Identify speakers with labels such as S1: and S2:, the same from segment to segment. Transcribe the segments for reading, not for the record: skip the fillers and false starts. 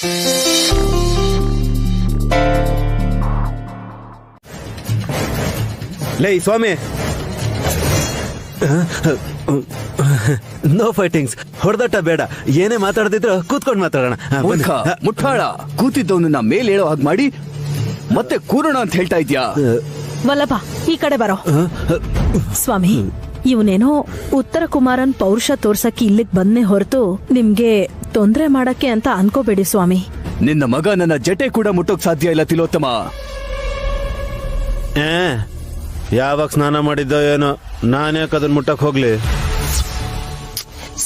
S1: ಲೇ ಸ್ವಾಮಿ, no fightings, ಹೊಡೆದಾಟ ಬೇಡ. ಏನೇ ಮಾತಾಡದಿದ್ರು ಕೂತ್ಕೊಂಡು ಮಾತಾಡೋಣ.
S2: ಮುಟ್ಟಾಳ, ಕೂತಿದ್ದವನನ್ನ ಮೇಲೆ ಹೇಳೋ ಹಾಗೆ ಮಾಡಿ ಮತ್ತೆ ಕೂರೋಣ ಅಂತ ಹೇಳ್ತಾ ಇದ್ಯಾ?
S3: ವಲ್ಲಭ, ಈ ಕಡೆ ಬರೋ. ಸ್ವಾಮಿ, ಇವನೇನೋ ಉತ್ತರ ಕುಮಾರನ್ ಪೌರುಷ ತೋರ್ಸಕ್ಕೆ ಇಲ್ಲಿಗೆ ಬಂದೇ ಹೊರತು ನಿಮ್ಗೆ ತೊಂದ್ರೆ ಮಾಡಕ್ಕೆ ಅಂತ ಅನ್ಕೋಬೇಡಿ ಸ್ವಾಮಿ.
S2: ನಿನ್ನ ಮಗ ನನ್ನ ಜಟೆ ಕೂಡ ಮುಟ್ಟೋಕ್ ಸಾಧ್ಯ ಇಲ್ಲ ತಿಲೋತ್ತಮ.
S1: ಯಾವಾಗ ಸ್ನಾನ ಮಾಡಿದ್ದೋ ಏನೋ, ನಾನ್ಯಾಕೆ ಅದನ್ನ ಮುಟ್ಟಕ್ ಹೋಗ್ಲಿ?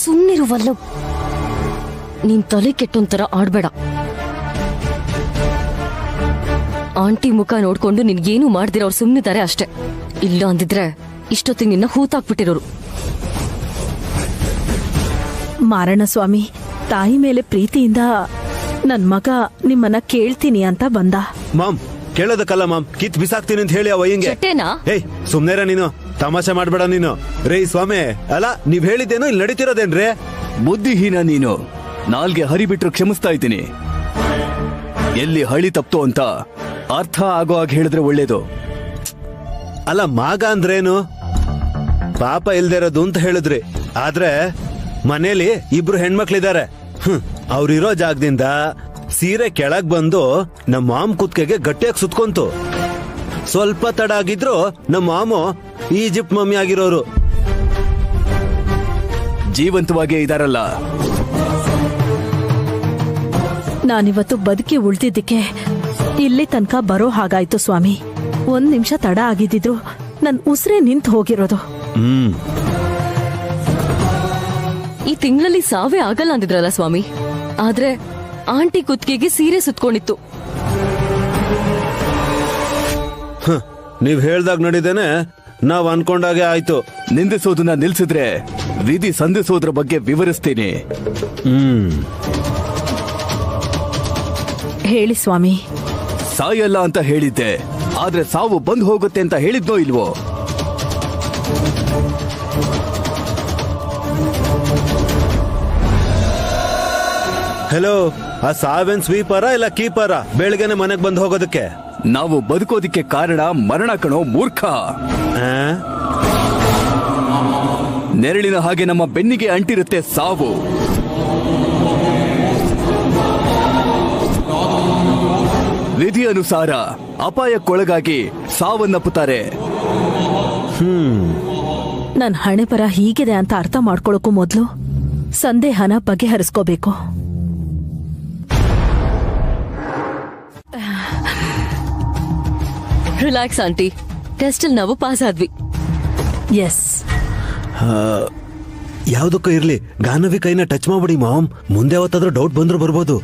S4: ಸುಮ್ಮನಿರುವಲ್ಲ, ನೀನ್ ತಲೆ ಕೆಟ್ಟೊಂತರ ಆಡ್ಬೇಡ. ಆಂಟಿ ಮುಖ ನೋಡ್ಕೊಂಡು ನಿನ್ಗೇನು ಮಾಡ್ದಿರ ಅವ್ರು ಸುಮ್ಮನಿದ್ದಾರೆ ಅಷ್ಟೇ. ಇಲ್ಲ ಅಂದಿದ್ರೆ ಇಷ್ಟೊತ್ತಿಗೆ ನಿನ್ನ ಹೂತಾಕ್ಬಿಟ್ಟಿರೋರು.
S3: ಮಾರಣ ಸ್ವಾಮಿ, ತಾಯಿ ಮೇಲೆ ಪ್ರೀತಿಯಿಂದ ನನ್ ಮಗ ನಿಮ್ಮನ್ನ ಕೇಳ್ತೀನಿ ಅಂತ ಬಂದ.
S1: ಮಾಮ್, ಕೇಳೋದಕ್ಕಲ್ಲ ಮಾಮ್, ಕಿತ್ ಬಿಸಾಕ್ತೀನಿ ಅಂತ ಹೇಳಿ ಅವಯ್ಯಂಗೆ. ಏಯ್ ಸುಮ್ನೇರ ನೀನು, ತಮಾಷೆ ಮಾಡ್ಬೇಡ ನೀನು. ರೇ ಸ್ವಾಮಿ, ಅಲ್ಲ ನೀವ್ ಹೇಳಿದ್ದೇನು ಇಲ್ಲಿ ನಡೀತಿರೋದೇನ್ರೇ?
S2: ಬುದ್ಧಿಹೀನ ನೀನು. ನಾಲ್ಗೆ ಹರಿಬಿಟ್ರು ಕ್ಷಮಿಸ್ತಾ ಇದ್ದೀನಿ. ಎಲ್ಲಿ ಹಳಿ ತಪ್ತು ಅಂತ ಅರ್ಥ ಆಗೋ ಹಾಗೆ ಹೇಳಿದ್ರೆ ಒಳ್ಳೇದು.
S1: ಅಲ್ಲ ಮಾಗ ಅಂದ್ರೇನು? ಪಾಪ ಇಲ್ದೇ ಇರೋದು ಅಂತ ಹೇಳಿದ್ರಿ. ಆದ್ರೆ ಮನೇಲಿ ಇಬ್ರು ಹೆಣ್ಮಕ್ಳಿದ್ದಾರೆ. ಅವ್ರಿರೋ ಜಾಗದಿಂದ ಸೀರೆ ಕೆಳಗ್ ಬಂದು ನಮ್ಮ ಮಾಮ್ ಕುತ್ಕೆಗೆ ಗಟ್ಟಿಯಾಗಿ ಸುತ್ಕೊಂತು. ಸ್ವಲ್ಪ ತಡ ಆಗಿದ್ರು ನಮ್ಮ ಮಾಮು ಈಜಿಪ್ಟ್ ಮಮ್ಮಿ ಆಗಿರೋರು.
S2: ಜೀವಂತವಾಗೇ ಇದಾರಲ್ಲ.
S3: ನಾನಿವತ್ತು ಬದುಕಿ ಉಳ್ದಿದ್ದಕ್ಕೆ ಇಲ್ಲಿ ತನಕ ಬರೋ ಹಾಗಾಯ್ತು ಸ್ವಾಮಿ. 1 ನಿಮಿಷ ತಡ ಆಗಿದ್ದು ನನ್ ಉಸಿರೇ ನಿಂತು ಹೋಗಿರೋದು.
S4: ಈ ತಿಂಗಳಲ್ಲಿ ಸಾವೇ ಆಗಲ್ಲ ಅಂದಿದ್ರಲ್ಲ ಸ್ವಾಮಿ. ಆದ್ರೆ ಆಂಟಿ ಕುತ್ತಿಗೆಗೆ ಸೀರೆ ಸುತ್ಕೊಂಡಿತ್ತು.
S1: ನೀವ್ ಹೇಳ್ದಾಗ ನಡಿದೇನೆ ನಾವ್ ಅನ್ಕೊಂಡಾಗೆ ಆಯ್ತು.
S2: ನಿಂದಿಸೋದನ್ನ ನಿಲ್ಸಿದ್ರೆ ವಿಧಿ ಸಂಧಿಸೋದ್ರ ಬಗ್ಗೆ ವಿವರಿಸ್ತೀನಿ.
S3: ಹೇಳಿ ಸ್ವಾಮಿ.
S2: ಸಾಯಲ್ಲ ಅಂತ ಹೇಳಿದ್ದೆ, ಆದ್ರೆ ಸಾವು ಬಂದು ಹೋಗುತ್ತೆ ಅಂತ ಹೇಳಿದ್ನೋ ಇಲ್ವೋ?
S1: ಹೆಲೋ, ಆ ಸಾವೇನ್ ಸ್ವೀಪರ ಇಲ್ಲ ಕೀಪರ ಬೆಳಗ್ಗೆನೆ ಮನೆಗ್ ಬಂದು ಹೋಗೋದಕ್ಕೆ?
S2: ನಾವು ಬದುಕೋದಿಕ್ಕೆ ಕಾರಣ ಮರಣ ಕಣೋ ಮೂರ್ಖ. ನೆರಳಿನ ಹಾಗೆ ನಮ್ಮ ಬೆನ್ನಿಗೆ ಅಂಟಿರುತ್ತೆ ಸಾವು. ವಿಧಿ ಅನುಸಾರ ಅಪಾಯಕ್ಕೊಳಗಾಗಿ ಸಾವನ್ನಪ್ಪುತ್ತಾರೆ.
S3: ನನ್ ಹಣೆ ಬರ ಹೀಗಿದೆ ಅಂತ ಅರ್ಥ ಮಾಡ್ಕೊಳಕ್ಕೂ ಮೊದ್ಲು ಸಂದೇಹನ ಬಗೆಹರಿಸ್ಕೋಬೇಕು.
S4: ರಿಲ್ಯಾಕ್ಸ್ ಆಂಟಿ, ಟೆಸ್ಟಲ್ಲಿ ನಾವು ಪಾಸ್ ಆದ್ವಿ.
S3: ಎಸ್.
S1: ಯಾವ್ದಕ್ಕೂ ಇರ್ಲಿ, ಗಾನವಿ ಕೈನ ಟಚ್ ಮಾಡ್ಬಿಡಿ ಮಾಮ್. ಮುಂದೆ ಯಾವತ್ತಾದ್ರೂ ಡೌಟ್ ಬಂದ್ರು ಬರ್ಬೋದು.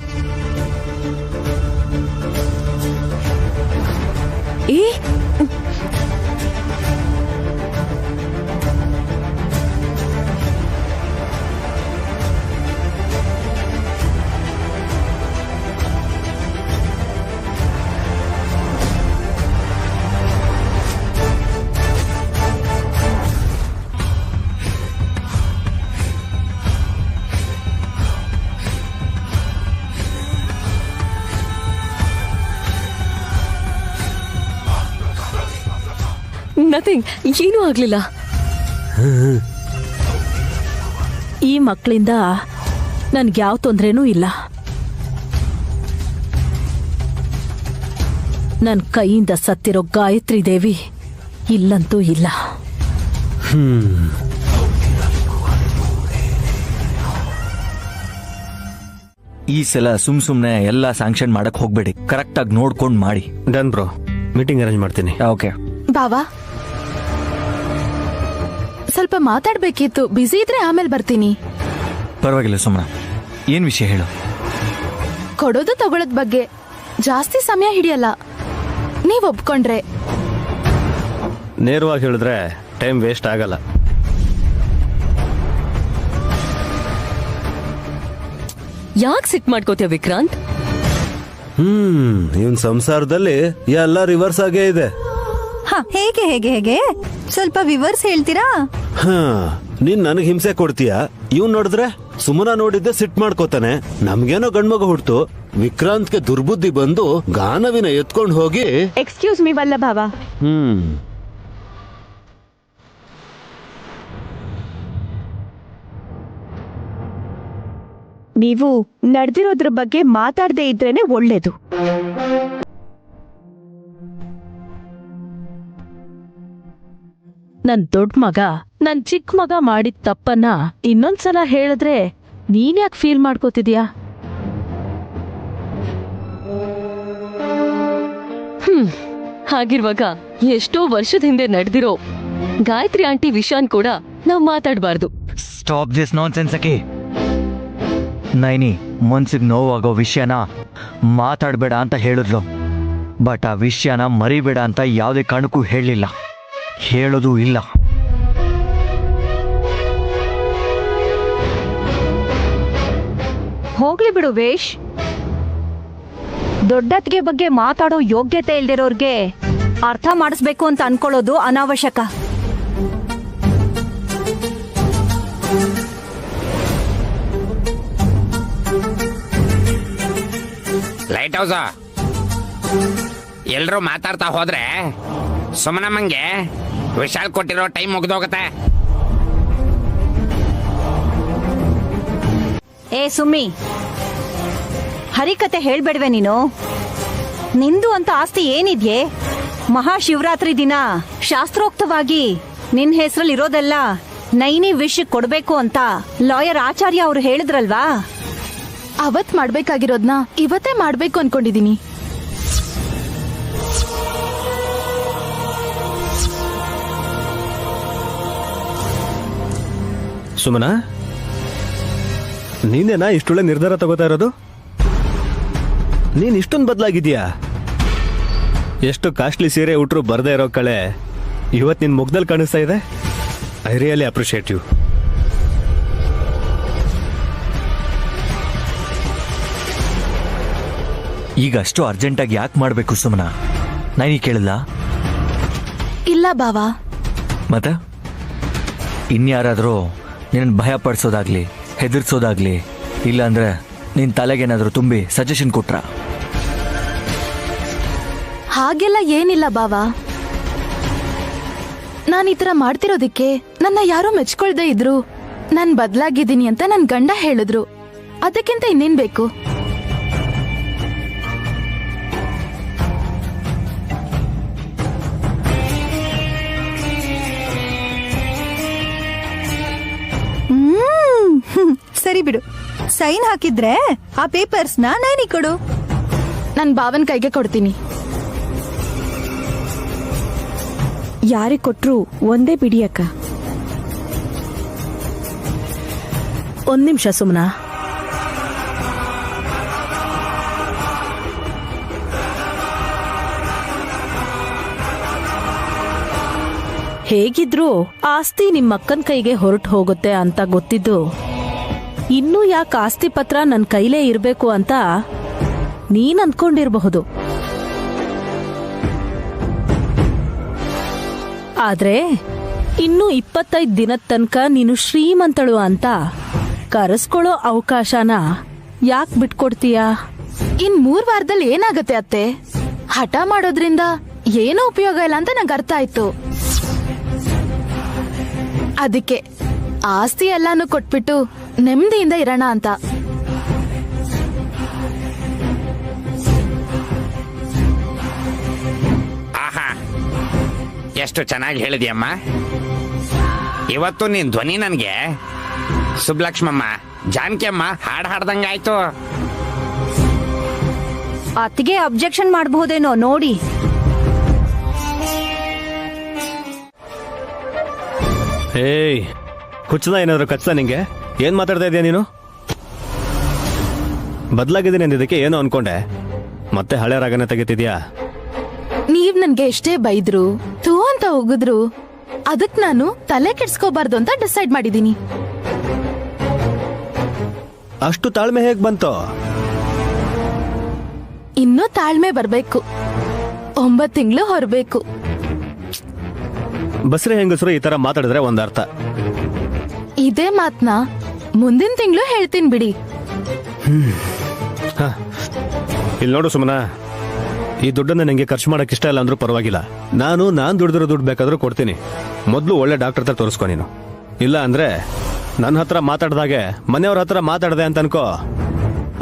S4: ನಥಿಂಗ್, ಏನೂ ಆಗ್ಲಿಲ್ಲ.
S3: ಈ ಮಕ್ಕಳಿಂದ ನನ್ಗ್ಯಾವ ತೊಂದ್ರೆನೂ ಇಲ್ಲ. ನನ್ ಕೈಯಿಂದ ಸತ್ತಿರೋ ಗಾಯತ್ರಿ ದೇವಿ ಇಲ್ಲಂತೂ ಇಲ್ಲ.
S5: ಈ ಸಲ ಸುಮ್ನೆ ಎಲ್ಲ ಸ್ಯಾಂಕ್ಷನ್ ಮಾಡಕ್ ಹೋಗ್ಬೇಡಿ. ಕರೆಕ್ಟ್ ಆಗಿ ನೋಡ್ಕೊಂಡ್ ಮಾಡಿ.
S1: ಡನ್ ಬ್ರೋ, ಮೀಟಿಂಗ್ ಅರೇಂಜ್ ಮಾಡ್ತೀನಿ.
S5: ಓಕೆ
S6: ಬಾವಾ, ಸ್ವಲ್ಪ ಮಾತಾಡ್ಬೇಕಿತ್ತು. ಬಿಸಿ ಇದ್ರೆ ಆಮೇಲೆ ಬರ್ತೀನಿ.
S5: ಪರವಾಗಿಲ್ಲ ಸುಮ್ನ. ಏನ್ ವಿಷಯ ಹೇಳು.
S6: ಕೊಡೋದು ತಗೊಳ್ಳೋದ್ ಬಗ್ಗೆ ಜಾಸ್ತಿ ಸಮಯ ಹಿಡಿಯಲ್ಲ, ನೀವ್ ಒಪ್ಕೊಂಡ್ರೆ.
S1: ನೇರವಾಗಿ ಹೇಳಿದ್ರೆ ಟೈಮ್ ವೇಸ್ಟ್ ಆಗಲ್ಲ.
S4: ಯಾಕೆ ಸಿಟ್ ಮಾಡ್ಕೋತೀಯ ವಿಕ್ರಾಂತ್?
S1: ಇವನ್ ಸಂಸಾರದಲ್ಲಿ ಎಲ್ಲ ರಿವರ್ಸ್ ಆಗೇ ಇದೆ.
S7: ಹೇಗೆ ಹೇಗೆ ಹೇಗೆ ಸ್ವಲ್ಪ ವಿವರ್ಸ್ ಹೇಳ್ತೀರಾ?
S1: ನೀನ್ ನನಗ್ ಹಿಂಸೆ ಕೊಡ್ತೀಯ, ಇವ್ನ್ ನೋಡಿದ್ರೆ ಸುಮನ ನೋಡಿದ್ದೆ ಸಿಟ್ ಮಾಡ್ಕೋತಾನೆ. ನಮ್ಗೇನೋ ಗಂಡ್ಮಗ ಹುಡ್ತು, ವಿಕ್ರಾಂತ್ಗೆ ದುರ್ಬುದ್ಧಿ ಬಂದು ಗಾನವಿನ ಎತ್ಕೊಂಡು ಹೋಗಿ
S7: ಎಕ್ಸ್ಕ್ಯೂಸ್ ಮಿ ವಲ್ಲಭಾವ, ನೀವು ನಡೆದಿರೋದ್ರ ಬಗ್ಗೆ ಮಾತಾಡದೇ ಇದ್ರೇನೆ ಒಳ್ಳೇದು.
S3: ನನ್ ದೊಡ್ಡ ಮಗ ನನ್ ಚಿಕ್ಕ ಮಗ ಮಾಡಿದ ತಪ್ಪನ್ನ ಇನ್ನೊಂದ್ಸಲ ಹೇಳಿದ್ರೆ ನೀನ್ಯಾಕ್ ಫೀಲ್ ಮಾಡ್ಕೋತಿದ್ಯಾ?
S4: ಹಾಗಿರುವಾಗ ಎಷ್ಟೋ ವರ್ಷದ ಹಿಂದೆ ನಡೆದಿರೋ ಗಾಯತ್ರಿ ಆಂಟಿ ವಿಷಯನ್ ಕೂಡ ನಾವ್ ಮಾತಾಡಬಾರ್ದು.
S5: ಸ್ಟಾಪ್ ದಿಸ್ ನಾನ್ ಸೆನ್ಸ್ ಅಕಿ. ನೈನಿ ಮನ್ಸಿಗೆ ನೋವಾಗೋ ವಿಷಯನ ಮಾತಾಡಬೇಡ ಅಂತ ಹೇಳಿದ್ಲು, ಬಟ್ ಆ ವಿಷಯನ ಮರಿಬೇಡ ಅಂತ ಯಾವುದೇ ಕಾರಣಕ್ಕೂ ಹೇಳಲಿಲ್ಲ, ಹೇಳೋದು ಇಲ್ಲ.
S7: ಹೋಗ್ಲಿ ಬಿಡು ವೇಶ್, ದೊಡ್ಡತ್ಗೆ ಬಗ್ಗೆ ಮಾತಾಡೋ ಯೋಗ್ಯತೆ ಇಲ್ದಿರೋರ್ಗೆ ಅರ್ಥ ಮಾಡಿಸ್ಬೇಕು ಅಂತ ಅನ್ಕೊಳ್ಳೋದು ಅನಾವಶ್ಯಕ.
S8: ಲೈಟ್ ಹೌಸ್ ಎಲ್ರೂ ಮಾತಾಡ್ತಾ ಹೋದ್ರೆ ಸುಮನಮ್ಮಂಗೆ ವಿಶಾಲ್ ಕೊಟ್ಟಿರೋ ಟೈಮ್ ಮುಗ್ದೋಗತ್ತೆ.
S7: ಏ ಸುಮ್ಮಿ, ಹರಿಕತೆ ಹೇಳ್ಬೇಡ್ವೆ ನೀನು? ನಿಂದು ಅಂತ ಆಸ್ತಿ ಏನಿದ್ಯೆ? ಮಹಾಶಿವರಾತ್ರಿ ದಿನ ಶಾಸ್ತ್ರೋಕ್ತವಾಗಿ ನಿನ್ ಹೆಸರಲ್ಲಿ ಇರೋದೆಲ್ಲ ನೈನಿ ವಿಷಯಕ್ಕೆ ಕೊಡ್ಬೇಕು ಅಂತ ಲಾಯರ್ ಆಚಾರ್ಯ ಅವ್ರು ಹೇಳಿದ್ರಲ್ವಾ?
S6: ಅವತ್ ಮಾಡ್ಬೇಕಾಗಿರೋದ್ನ ಇವತ್ತೇ ಮಾಡ್ಬೇಕು ಅನ್ಕೊಂಡಿದೀನಿ.
S9: ಸುಮನ, ನೀನೇನಾ ಇಷ್ಟೊಳ್ಳೆ ನಿರ್ಧಾರ ತಗೋತಾ ಇರೋದು? ನೀನ್ ಇಷ್ಟೊಂದು ಬದಲಾಗಿದ್ಯಾ? ಎಷ್ಟು ಕಾಸ್ಟ್ಲಿ ಸೀರೆ ಉಟ್ರು ಬರ್ದೇ ಇರೋ ಕಳೆ ಇವತ್ತು ನಿನ್ ಮುಗ್ದಲ್ಲಿ ಕಾಣಿಸ್ತಾ ಇದೆ. I really appreciate you.
S5: ಈಗ ಅಷ್ಟು ಅರ್ಜೆಂಟಾಗಿ ಯಾಕೆ ಮಾಡಬೇಕು ಸುಮನ? ನೈನಿ ಕೇಳಿಲ್ಲ?
S6: ಇಲ್ಲ ಬಾವಾ.
S5: ಮತ್ತೆ ಇನ್ಯಾರಾದರೂ ನಿನ್ನ ಭಯ ಪಡಿಸೋದಾಗ್ಲಿ, ಹೆದರ್ಸೋದಾಗ್ಲಿ, ಇಲ್ಲಾಂದ್ರೆ ನಿನ್ನ ತಲೆಗೇನಾದರೂ ತುಂಬಿ ಸಜೆಷನ್ ಕೊಟ್ರ?
S6: ಹಾಗೆಲ್ಲ ಏನಿಲ್ಲ ಬಾವಾ. ನಾನು ಈ ತರ ಮಾಡ್ತಿರೋದಿಕ್ಕೆ ನನ್ನ ಯಾರೋ ಮೆಚ್ಕೊಳ್ದೇ ಇದ್ರು ನಾನ್ ಬದ್ಲಾಗಿದ್ದೀನಿ ಅಂತ ನನ್ ಗಂಡ ಹೇಳಿದ್ರು. ಅದಕ್ಕಿಂತ ಇನ್ನೇನ್ ಬೇಕು?
S7: ಸರಿ ಬಿಡು, ಸೈನ್ ಹಾಕಿದ್ರೆ ಆ ಪೇಪರ್ಸ್ ನೈನಿ ಕೊಡು.
S6: ನನ್ ಬಾವನ್ ಕೈಗೆ ಕೊಡ್ತೀನಿ.
S3: ಯಾರಿಗೆ ಕೊಟ್ರು ಒಂದೇ ಬಿಡಿ ಅಕ್ಕ. ಒಂದ್ ನಿಮಿಷ ಸುಮ್ನಾ. ಹೇಗಿದ್ರು ಆಸ್ತಿ ನಿಮ್ಮಕ್ಕನ ಕೈಗೆ ಹೊರಟು ಹೋಗುತ್ತೆ ಅಂತ ಗೊತ್ತಿದ್ದು ಇನ್ನೂ ಯಾಕೆ ಆಸ್ತಿ ಪತ್ರ ನನ್ನ ಕೈಲೇ ಇರ್ಬೇಕು ಅಂತ ನೀನ್ ಅಂದ್ಕೊಂಡಿರಬಹುದು. ಆದ್ರೆ ಇನ್ನು 25 ದಿನದ ತನಕ ನೀನು ಶ್ರೀಮಂತಳು ಅಂತ ಕರೆಸ್ಕೊಳ್ಳೋ ಅವಕಾಶನ ಯಾಕೆ ಬಿಟ್ಕೊಡ್ತೀಯಾ?
S6: ಇನ್ 3 ವಾರದಲ್ಲಿ ಏನಾಗತ್ತೆ ಅತ್ತೆ? ಹಠ ಮಾಡೋದ್ರಿಂದ ಏನೂ ಉಪಯೋಗ ಇಲ್ಲ ಅಂತ ನಂಗೆ ಅರ್ಥ ಆಯ್ತು. ಅದಕ್ಕೆ ಆಸ್ತಿ ಎಲ್ಲಾನು ಕೊಟ್ಬಿಟ್ಟು ನೆಮ್ಮದಿಯಿಂದ ಇರೋಣ ಅಂತ.
S8: ಆಹಾ, ಎಷ್ಟು ಚೆನ್ನಾಗಿ ಹೇಳಿದ್ಯಮ್ಮ. ಇವತ್ತು ನಿನ್ ಧ್ವನಿ ನನ್ಗೆ ಸುಬ್ಲಕ್ಷ್ಮಮ್ಮ, ಜಾನಕಿ ಅಮ್ಮ ಹಾಡ್ ಹಾಡ್ದಂಗಾಯ್ತು.
S7: ಅತ್ತಿಗೆ ಅಬ್ಜೆಕ್ಷನ್ ಮಾಡಬಹುದೇನೋ ನೋಡಿ.
S9: ಏಯ್, ಹುಚ್ಚದ ಏನಾದ್ರು ಕಚ್ತಾ ನಿಂಗೆ? ಏನ್ ಮಾತಾಡ್ತಾ ಇದೀಯ ನೀನು? ಬದಲಾಗಿದ್ದೀನಿ ಅಂದಿದ್ದಕ್ಕೆ ಏನೋ ಅನ್ಕೊಂಡೆ, ಮತ್ತೆ ಹಳೆ ರಾಗನ ತೆಗಿತಿದ್ಯಾ?
S6: ನೀವ್ ನನ್ಗೆ ಎಷ್ಟೇ ಬೈದ್ರು, ತೂ ಅಂತ ಹೋಗಿದ್ರು, ಅದಕ್ ನಾನು ತಲೆ ಕೆಡ್ಸ್ಕೋಬಾರ್ದು ಅಂತ ಡಿಸೈಡ್ ಮಾಡಿದೀನಿ.
S9: ಅಷ್ಟು ತಾಳ್ಮೆ ಹೇಗ್ ಬಂತು?
S6: ಇನ್ನೂ ತಾಳ್ಮೆ ಬರ್ಬೇಕು. 9 ತಿಂಗಳು ಹೊರಬೇಕು.
S9: ಬಸ್ರೆ ಹೆಂಗಸರು ಈ ತರ ಮಾತಾಡಿದ್ರೆ ಒಂದರ್ಥ.
S6: ಇದೇ ಮಾತ್ನ ಮುಂದಿನ ತಿಂಗಳು ಹೇಳ್ತೀನಿ ಬಿಡಿ.
S9: ಇಲ್ಲಿ ನೋಡು ಸುಮನ, ಈ ದುಡ್ಡನ್ನ ನಂಗೆ ಖರ್ಚು ಮಾಡಕ್ ಇಷ್ಟ ಇಲ್ಲ ಅಂದ್ರೂ ಪರವಾಗಿಲ್ಲ. ನಾನ್ ದುಡ್ದಿರೋ ದುಡ್ಡು ಬೇಕಾದ್ರೂ ಕೊಡ್ತೀನಿ. ಮೊದಲು ಒಳ್ಳೆ ಡಾಕ್ಟರ್ ಹತ್ರ ತೋರಿಸ್ಕೊ ನೀನು. ಇಲ್ಲ ಅಂದ್ರೆ ನನ್ನ ಹತ್ರ ಮಾತಾಡ್ದಾಗೆ ಮನೆಯವ್ರ ಹತ್ರ ಮಾತಾಡ್ದೆ ಅಂತ ಅನ್ಕೋ,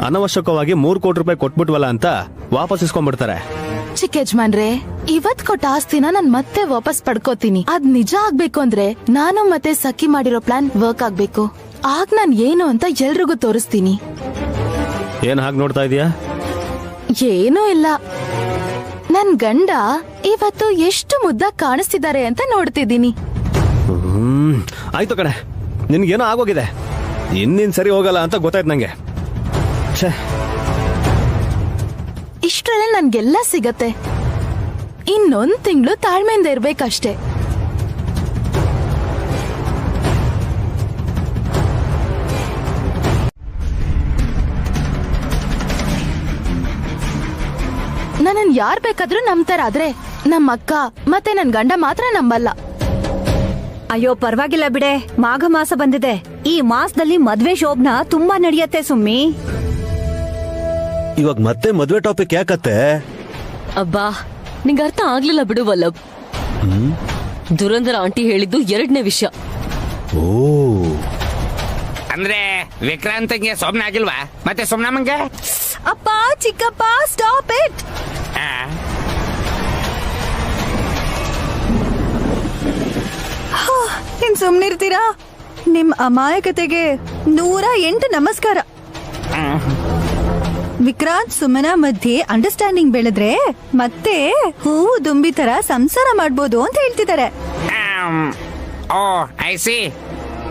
S9: ಅನವಶ್ಯಕವಾಗಿ 3 ಕೋಟಿ ರೂಪಾಯಿ ಕೊಟ್ಬಿಟ್ವಲ್ಲ ಅಂತ ವಾಪಸ್ ಇಸ್ಕೊಂಡ್ಬಿಡ್ತಾರೆ.
S6: ಚಿಕ್ಕ ಯಜಮಾನ್ರೆ, ಇವತ್ ಕೊಟ್ಟ ಆಸ್ತಿನ ನಾನ್ ಮತ್ತೆ ವಾಪಸ್ ಪಡ್ಕೋತೀನಿ. ಅದ್ ನಿಜ ಆಗ್ಬೇಕು ಅಂದ್ರೆ ನಾನು ಮತ್ತೆ ಸಖಿ ಮಾಡಿರೋ ಪ್ಲಾನ್ ವರ್ಕ್ ಆಗ್ಬೇಕು. ಆಗ ನಾನ್ ಏನು ಅಂತ ಎಲ್ರಿಗೂ ತೋರಿಸ್ತೀನಿ.
S9: ಏನ್ ಹಾಗೆ ನೋಡ್ತಾ ಇದೀಯಾ?
S6: ಏನೂ ಇಲ್ಲ, ನನ್ ಗಂಡ ಇವತ್ತು ಎಷ್ಟು ಮುದ್ದಾಗ್ ಕಾಣಿಸ್ತಿದ್ದಾರೆ ಅಂತ ನೋಡ್ತಿದ್ದೀನಿ.
S9: ಆಯ್ತು ಕಣೆ, ನಿನ್ಗೇನೋ ಆಗೋಗಿದೆ. ಇನ್ನಿನ್ ಸರಿ ಹೋಗಲ್ಲ ಅಂತ ಗೊತ್ತಾಯ್ತು ನಂಗೆ.
S6: ಇಷ್ಟ್ರಲ್ಲೇ ನನ್ಗೆಲ್ಲ ಸಿಗತ್ತೆ. ಇನ್ನೊಂದ್ ತಿಂಗಳು ತಾಳ್ಮೆಯಿಂದ ಇರ್ಬೇಕಷ್ಟೇ. ನನ್ನನ್ ಯಾರ್ ಬೇಕಾದ್ರೂ ನಂಬ್ತಾರಾದ್ರೆ ನಮ್ಮ ಅಕ್ಕ ಮತ್ತೆ ನನ್ ಗಂಡ ಮಾತ್ರ ನಂಬಲ್ಲ.
S7: ಅಯ್ಯೋ ಪರವಾಗಿಲ್ಲ ಬಿಡೆ, ಮಾಘ ಮಾಸ ಬಂದಿದೆ. ಈ ಮಾಸದಲ್ಲಿ ಮದ್ವೆ ಶೋಭನ ತುಂಬಾ ನಡೆಯತ್ತೆ ಸುಮ್ಮಿ.
S1: ಇವಾಗ ಮತ್ತೆ ಮದ್ವೆ ಟಾಪಿಕ್ ಯಾಕತ್ತೆ?
S4: ಅಬ್ಬಾ, ನಿಂಗೆ ಅರ್ಥ ಆಗ್ಲಿಲ್ಲ ಬಿಡು ವಲ್ಲಭ್. ದುರಂಧರ ಆಂಟಿ ಹೇಳಿದ್ದು 2ನೇ ವಿಷಯ.
S1: ಓ,
S8: ಅಂದ್ರೆ ವಿಕ್ರಾಂತ್ಗೆ ಸೋಮ್ನ ಆಗಿಲ್ವಾ? ಮತ್ತೆ ಸೋಮ್ನಮ್ಮಂಗೆ?
S7: ಅಪ್ಪ ಚಿಕ್ಕಪ್ಪ ಸ್ಟಾಪ್ ಇಟ್. ಇನ್ ಸುಮ್ನಿರ್ತೀರಾ? ನಿಮ್ ಅಮಾಯಕತೆಗೆ 108 ನಮಸ್ಕಾರ. ವಿಕ್ರಾಂತ್ ಸುಮನ ಮಧ್ಯೆ ಅಂಡರ್ಸ್ಟ್ಯಾಂಡಿಂಗ್ ಬೆಳೆದ್ರೆ ಮತ್ತೆ ಹೂವು ದುಂಬಿ ತರ ಸಂಸಾರ ಮಾಡ್ಬೋದು ಅಂತ ಹೇಳ್ತಿದ್ದಾರೆ.
S8: Oh I see.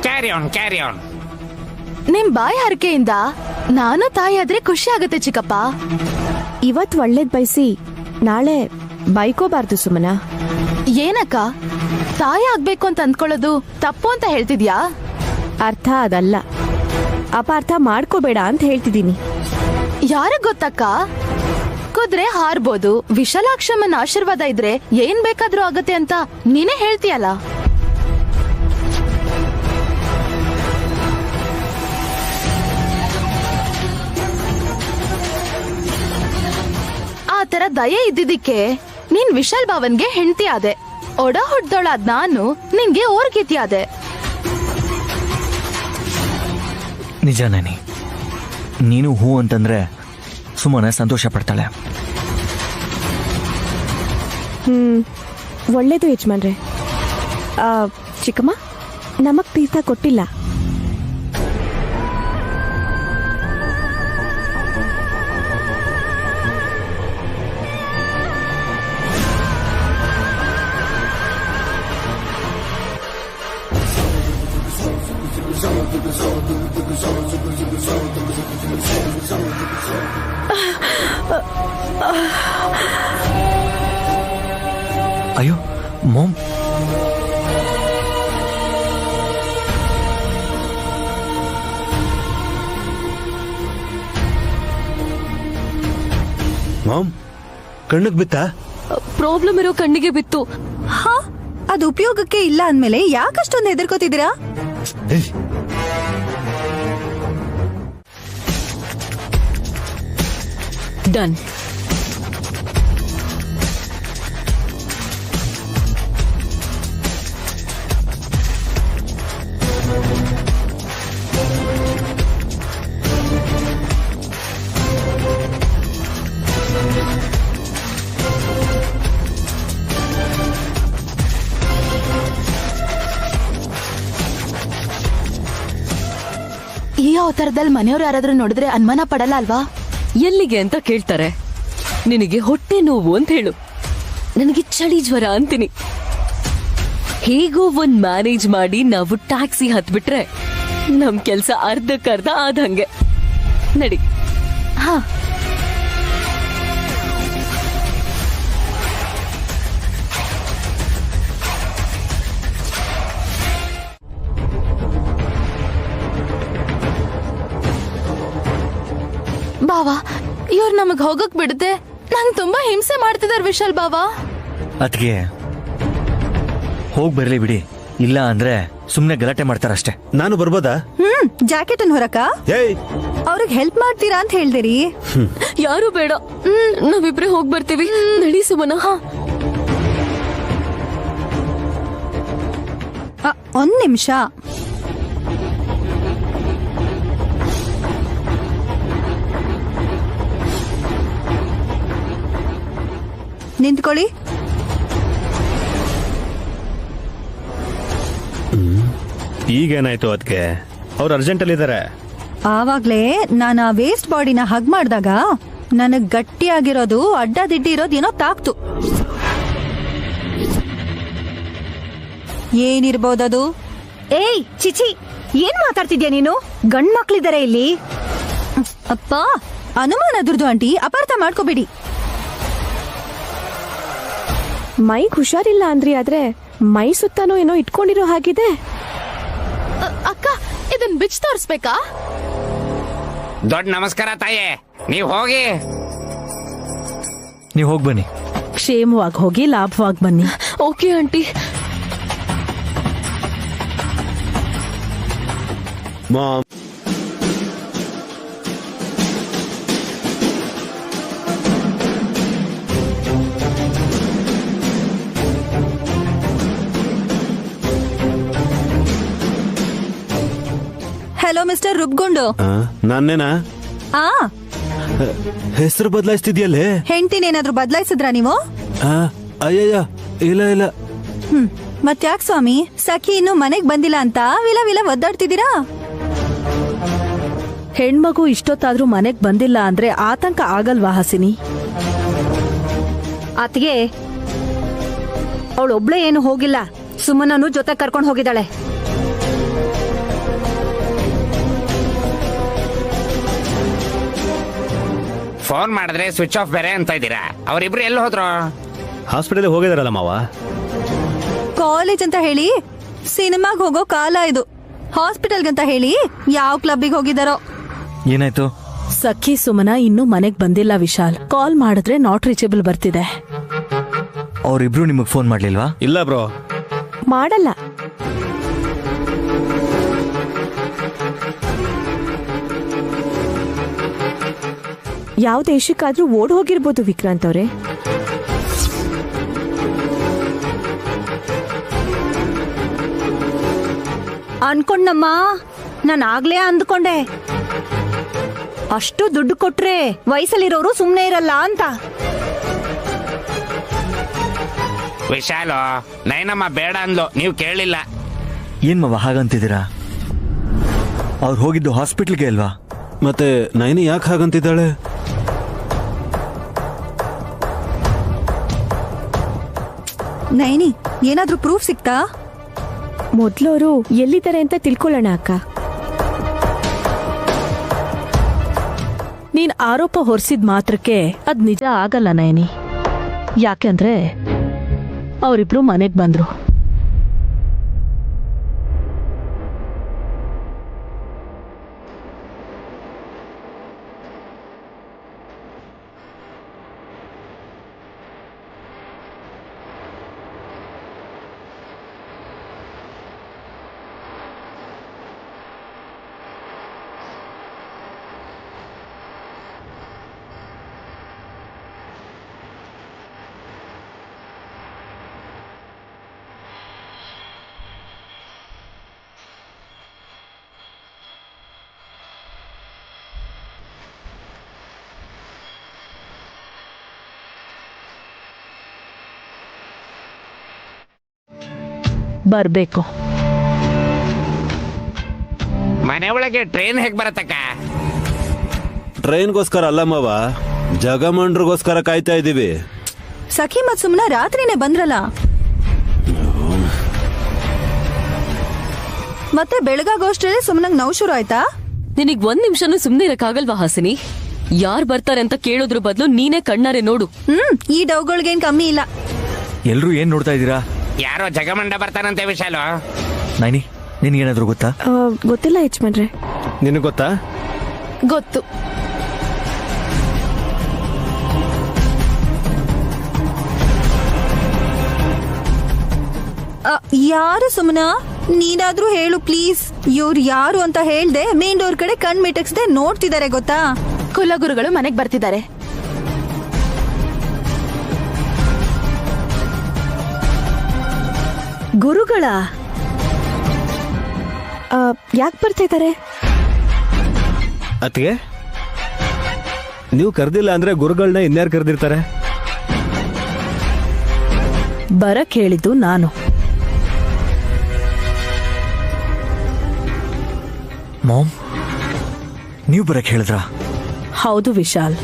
S8: Carry on, carry on.
S6: ನಿಮ್ ಬಾಯಿ ಹರಕೆಯಿಂದ ನಾನು ತಾಯಿ ಆದ್ರೆ ಖುಷಿ ಆಗತ್ತೆ ಚಿಕ್ಕಪ್ಪ.
S10: ಇವತ್ ಒಳ್ಳೇದ್ ಬಯಸಿ ನಾಳೆ ಬೈಕೋಬಾರ್ದು ಸುಮನ.
S6: ಏನಕ್ಕ, ತಾಯಿ ಆಗ್ಬೇಕು ಅಂತ ಅಂದ್ಕೊಳ್ಳೋದು ತಪ್ಪು ಅಂತ ಹೇಳ್ತಿದ್ಯಾ?
S10: ಅರ್ಥ ಅದಲ್ಲ, ಅಪಾರ್ಥ ಮಾಡ್ಕೋಬೇಡ ಅಂತ ಹೇಳ್ತಿದ್ದೀನಿ.
S6: ಯಾರಿಗ್ ಗೊತ್ತಕ್ಕ, ಕುದ್ರೆ ಹಾರ್ಬೋದು, ವಿಶಾಲಾಕ್ಷಮ್ಮನ ಆಶೀರ್ವಾದ ಇದ್ರೆ ಏನ್ ಬೇಕಾದ್ರೂ ಆಗತ್ತೆ ಅಂತ ನೀನೇ ಹೇಳ್ತೀಯಲ್ಲ. ಆ ತರ ದಯೆ ಇದ್ದಿದ್ದಕ್ಕೆ ನೀನ್ ವಿಶಾಲ್ ಭಾವನ್ಗೆ ಹೆಂಡತಿ ಆದೆ. ಒಡ ಹೊಡ್ದೋಳಾದ್ ನಾನು ನಿನ್ಗೆ ಓರ್ಗಿತಿ ಆದೆ.
S5: ನಿಜ ನೈನಿ, ನೀನು ಹೂ ಅಂತಂದ್ರೆ ಸುಮ್ಮನೆ ಸಂತೋಷ ಪಡ್ತಾಳೆ.
S10: ಒಳ್ಳೇದು ಯಜಮಾನ್ರೆ. ಚಿಕ್ಕಮ್ಮ, ನಮಗ್ ತೀರ್ಥ ಕೊಟ್ಟಿಲ್ಲ.
S5: ಅಯ್ಯೋ ಮೋಮ್,
S1: ಮಾಮ್ ಕಣ್ಣಿಗೆ ಬಿತ್ತಾ?
S4: ಪ್ರಾಬ್ಲಮ್ ಇರೋ ಕಣ್ಣಿಗೆ ಬಿತ್ತು.
S7: ಹಾ, ಅದು ಉಪಯೋಗಕ್ಕೆ ಇಲ್ಲ ಅಂದ್ಮೇಲೆ ಯಾಕಷ್ಟೊಂದು ಹೆದರ್ಕೋತಿದ್ದೀರಾ?
S4: ಡನ್.
S6: ಈ ಅವತಾರದಲ್ಲಿ ಮನೆಯವ್ರು ಯಾರಾದ್ರೂ ನೋಡಿದ್ರೆ ಅನುಮಾನ ಪಡಲ್ಲ ಅಲ್ವಾ?
S4: ಎಲ್ಲಿಗೆ ಅಂತ ಕೇಳ್ತಾರೆ. ನಿನಗೆ ಹೊಟ್ಟೆ ನೋವು ಅಂತ ಹೇಳು, ನನಗೆ ಚಳಿ ಜ್ವರ ಅಂತೀನಿ. ಹೇಗೋ ಒಂದ್ ಮ್ಯಾನೇಜ್ ಮಾಡಿ ನಾವು ಟ್ಯಾಕ್ಸಿ ಹತ್ಬಿಟ್ರೆ ನಮ್ ಕೆಲ್ಸ ಅರ್ಧಕ್ಕರ್ಧ ಆದಂಗೆ. ನಡಿ.
S6: ಹಾ, ಬಾವಾ, ಇವ್ರು ನಮಗ್ ಹೋಗಕ್ ಬಿಡದೆ ನಂಗ್ ತುಂಬಾ ಹಿಂಸೆ ಮಾಡ್ತಿದಾರ ವಿಶಾಲ್ ಬಾವಾ.
S5: ಅದ್ಗೆ ಹೋಗ್ ಬರ್ಲಿ ಬಿಡಿ, ಇಲ್ಲ ಅಂದ್ರೆ ಸುಮ್ನೆ ಗಲಾಟೆ ಮಾಡ್ತಾರಷ್ಟೇ.
S1: ನಾನು ಬರ್ಬೋದಾ?
S7: ಜಾಕೆಟ್ ಅನ್ ಹೊರಕ
S1: ಏಯ್,
S7: ಅವ್ರಿಗೆ ಹೆಲ್ಪ್ ಮಾಡ್ತೀರಾ ಅಂತ ಹೇಳ್ದಿರಿ.
S4: ಯಾರು ಬೇಡ, ನಾವಿಬ್ರೆ ಹೋಗ್ ಬರ್ತೀವಿ. ನಡಿ ಸುಮನ.
S7: ಒಂದ್ ನಿಮಿಷ. ನಿಂತ್ಕೊಳ್ಳಿ.
S9: ಈಗೇನಾಯ್ತು ಅದಕ್ಕೆ? ಅವ್ರು ಅರ್ಜೆಂಟಲ್ಲಿ ಇದ್ದಾರೆ.
S7: ಆವಾಗ್ಲೇ ನಾನು ಆ ವೇಸ್ಟ್ ಬಾಡಿನ ಹಗ್ ಮಾಡಿದಾಗ ನನಗ್ ಗಟ್ಟಿಯಾಗಿರೋದು ಅಡ್ಡ ದಿಡ್ಡಿ ಇರೋದು ಏನೋ ತಾಕ್ತು. ಏನಿರ್ಬೋದದು? ಏಯ್ ಚಿಚಿ, ಏನ್ ಮಾತಾಡ್ತಿದ್ಯಾ ನೀನು? ಗಂಡ್ ಮಕ್ಳಿದಾರೆ ಇಲ್ಲಿ. ಅಪ್ಪ, ಅನುಮಾನ ದುರ್ದು ಆಂಟಿ, ಅಪಾರ್ಥ ಮಾಡ್ಕೋಬೇಡಿ.
S10: ಮೈಗ್ ಹುಷಾರಿಲ್ಲ ಅಂದ್ರಿ, ಆದ್ರೆ ಮೈ ಸುತ್ತಾನೋ ಏನೋ ಇಟ್ಕೊಂಡಿರೋ ಹಾಗಿದೆ.
S6: ಅಕ್ಕ, ಇದನ್ ಬಿಚ್ ತೋರಿಸ್ಬೇಕಾ?
S8: ದೊಡ್ಡ ನಮಸ್ಕಾರ ತಾಯಿ, ನೀವ್ ಹೋಗಿ.
S5: ನೀವು ಹೋಗಿ ಬನ್ನಿ.
S3: ಕ್ಷೇಮವಾಗಿ ಹೋಗಿ ಲಾಭವಾಗಿ ಬನ್ನಿ.
S4: Okay aunty.
S1: Ma'am,
S7: hello mister ರುಬ್ಗುಂಡು.
S1: ನಾನೇನಾ?
S7: ಆ
S1: ಹೆಸರು ಬದಲಾಯಿಸ್ತಿದ್ಯಲ್ಲೇ?
S7: ಹೆಂಡ್ತಿನೇನಾದ್ರೂ ಬದಲಾಯಿಸಿದ್ರ ನೀವು?
S1: ಅಯ್ಯಯ್ಯ, ಇಲ್ಲ ಇಲ್ಲ.
S7: ಮತ್ಯಾಕ್ ಸ್ವಾಮಿ, ಸಖಿ ಇನ್ನು ಮನೆಗ್ ಬಂದಿಲ್ಲ ಅಂತ ವಿಲ ವಿಲ ಒದ್ದಾಡ್ತಿದ್ದೀರಾ?
S3: ಹೆಣ್ಮಗು ಇಷ್ಟೊತ್ತಾದ್ರೂ ಮನೆಗ್ ಬಂದಿಲ್ಲ ಅಂದ್ರೆ ಆತಂಕ ಆಗಲ್ವಾ ಹಸಿನಿ?
S7: ಆತ್ಗೆ ಅವಳೊಬ್ಳೆ ಏನು ಹೋಗಿಲ್ಲ, ಸುಮ್ಮನನ್ನು ಜೊತೆ ಕರ್ಕೊಂಡು ಹೋಗಿದ್ದಾಳೆ.
S8: ಫೋನ್ ಮಾಡಿದ್ರೆ ಸ್ವಿಚ್ ಆಫ್ ಬೇರೆ ಅಂತ ಇದ್ದೀರಾ. ಅವರಿಬ್ರು ಎಲ್ಲಿ ಹೋದ್ರು?
S9: ಹಾಸ್ಪಿಟಲ್ ಹೋಗಿದಾರಲ್ಲ ಮಾವ.
S7: ಕಾಲೇಜ್ ಅಂತ ಹೇಳಿ ಸಿನಿಮಾಗ್ ಹೋಗೋ ಕಾಲ ಇದು. ಹಾಸ್ಪಿಟಲ್ಗಂತ ಹೇಳಿ ಯಾವ ಕ್ಲಬ್ಬಿಗೆ ಹೋಗಿದಾರೋ.
S5: ಏನಾಯ್ತು?
S3: ಸಖಿ ಸುಮನ ಇನ್ನೂ ಮನೆಗ್ ಬಂದಿಲ್ಲ ವಿಶಾಲ್. ಕಾಲ್ ಮಾಡಿದ್ರೆ ನಾಟ್ ರೀಚೇಬಲ್ ಬರ್ತಿದೆ.
S5: ಅವ್ರಿಬ್ರು ನಿಮಗ್ ಫೋನ್ ಮಾಡ್ಲಿಲ್ವಾ?
S9: ಇಲ್ಲ ಬ್ರೋ,
S10: ಮಾಡಲ್ಲ. ಯಾವ ದೇಶಕ್ಕಾದ್ರೂ ಓಡ್ ಹೋಗಿರ್ಬೋದು ವಿಕ್ರಾಂತ್ ಅವ್ರೆ.
S7: ಅನ್ಕೊಂಡಮ್ಮ, ನಾನು ಆಗ್ಲೇ ಅಂದ್ಕೊಂಡೆ ಅಷ್ಟು ದುಡ್ಡು ಕೊಟ್ರೆ ವಯಸ್ಸಲ್ಲಿರೋರು ಸುಮ್ನೆ ಇರಲ್ಲ ಅಂತ.
S8: ವಿಶಾಲು, ನೈನಮ್ಮ ಬೇಡ ಅಂದ್ಲು, ನೀವು ಕೇಳಲಿಲ್ಲ.
S5: ಏನ್ ಮವ ಹಾಗಂತಿದ್ದೀರಾ? ಅವ್ರು ಹೋಗಿದ್ದು ಹಾಸ್ಪಿಟ್ಲ್ಗೆ ಅಲ್ವಾ?
S1: ಮತ್ತೆ ನೈನಿ ಯಾಕೆ ಹಾಗಂತಿದ್ದಾಳೆ?
S7: ನೈನಿ, ಏನಾದ್ರೂ ಪ್ರೂಫ್ ಸಿಕ್ತಾ?
S10: ಮೊದ್ಲವರು ಎಲ್ಲಿದ್ದಾರೆ ಅಂತ ತಿಳ್ಕೊಳ್ಳೋಣ ಅಕ್ಕ.
S3: ನೀನ್ ಆರೋಪ ಹೊರಿಸಿದ ಮಾತ್ರಕ್ಕೆ ಅದ್ ನಿಜ ಆಗಲ್ಲ ನಯನಿ. ಯಾಕೆಂದ್ರೆ ಅವರಿಬ್ರು ಮನೆಗ್ ಬಂದ್ರು. ಬರ್ಬೇಕು.
S8: ಮನೆ ಒಳಗೆ ಟ್ರೈನ್ ಹೇಗ್ ಬರತ್ತಕ್ಕ?
S1: ಟ್ರೈನ್ಗೋಸ್ಕರ ಅಲ್ಲಮ್ಮವ, ಜಗಮಂಡ್ರಿಗೋಸ್ಕರ ಕಾಯ್ತಾ ಇದೀವಿ.
S7: ಸಖಿ ಮತ್ ಸುಮ್ನ ರಾತ್ರಿನೇ ಬಂದ್ರಲ್ಲ, ಮತ್ತೆ ಬೆಳಗಾಗೋಷ್ಟ್ರಲ್ಲಿ ಸುಮ್ನಂಗ್ ನೋವು ಶುರು ಆಯ್ತಾ?
S4: ನಿನಗ್ ಒಂದ್ ನಿಮಿಷನೂ ಸುಮ್ನೆ ಇರಕ್ಕಾಗಲ್ವಾ ಹಾಸಿನಿ? ಯಾರ್ ಬರ್ತಾರೆ ಅಂತ ಕೇಳೋದ್ರ ಬದಲು ನೀನೇ ಕಣ್ಣಾರೆ ನೋಡು.
S7: ಈ ಡೌಗಳ್ಗೇನ್ ಕಮ್ಮಿ ಇಲ್ಲ.
S5: ಎಲ್ರು ಏನ್ ನೋಡ್ತಾ ಇದ್ದೀರಾ?
S8: ಯಾರೋ ಜಗಮಂಡ ಬರ್ತಾನಂತೆ ವಿಶಾಲು.
S5: ನೈನಿ, ನಿನ್ಗೇನಾದ್ರು ಗೊತ್ತಾ?
S10: ಗೊತ್ತಿಲ್ಲ ಯಜಮಾನ್ರೆ.
S9: ನಿನಗೆ ಗೊತ್ತಾ?
S6: ಗೊತ್ತು.
S7: ಯಾರು ಸುಮ್ನ?
S11: ನೀನಾದ್ರೂ ಹೇಳು ಪ್ಲೀಸ್. ಇವ್ರು ಯಾರು ಅಂತ ಹೇಳ್ದೆ ಮೇನ್ ಡೋರ್ ಕಡೆ ಕಣ್ ಮಿಟಕ್ಸ್ದೆ ನೋಡ್ತಿದ್ದಾರೆ ಗೊತ್ತಾ.
S6: ಕುಲಗುರುಗಳು ಮನೆಗ್ ಬರ್ತಿದ್ದಾರೆ.
S3: ಗುರುಗಳ
S10: ಯಾಕೆ ಬರ್ತಾ ಇದ್ದಾರೆ?
S9: ಅತ್ತಿಗೆ, ನೀವು ಕರೆದಿಲ್ಲ ಅಂದ್ರೆ ಗುರುಗಳನ್ನ ಇನ್ಯಾರು ಕರೆದಿರ್ತಾರೆ?
S3: ಬರಕ್ ಹೇಳಿದ್ದು ನಾನು.
S5: ಮಾಮ್, ನೀವು ಬರಕ್ ಹೇಳಿದ್ರ?
S3: ಹೌದು ವಿಶಾಲ್.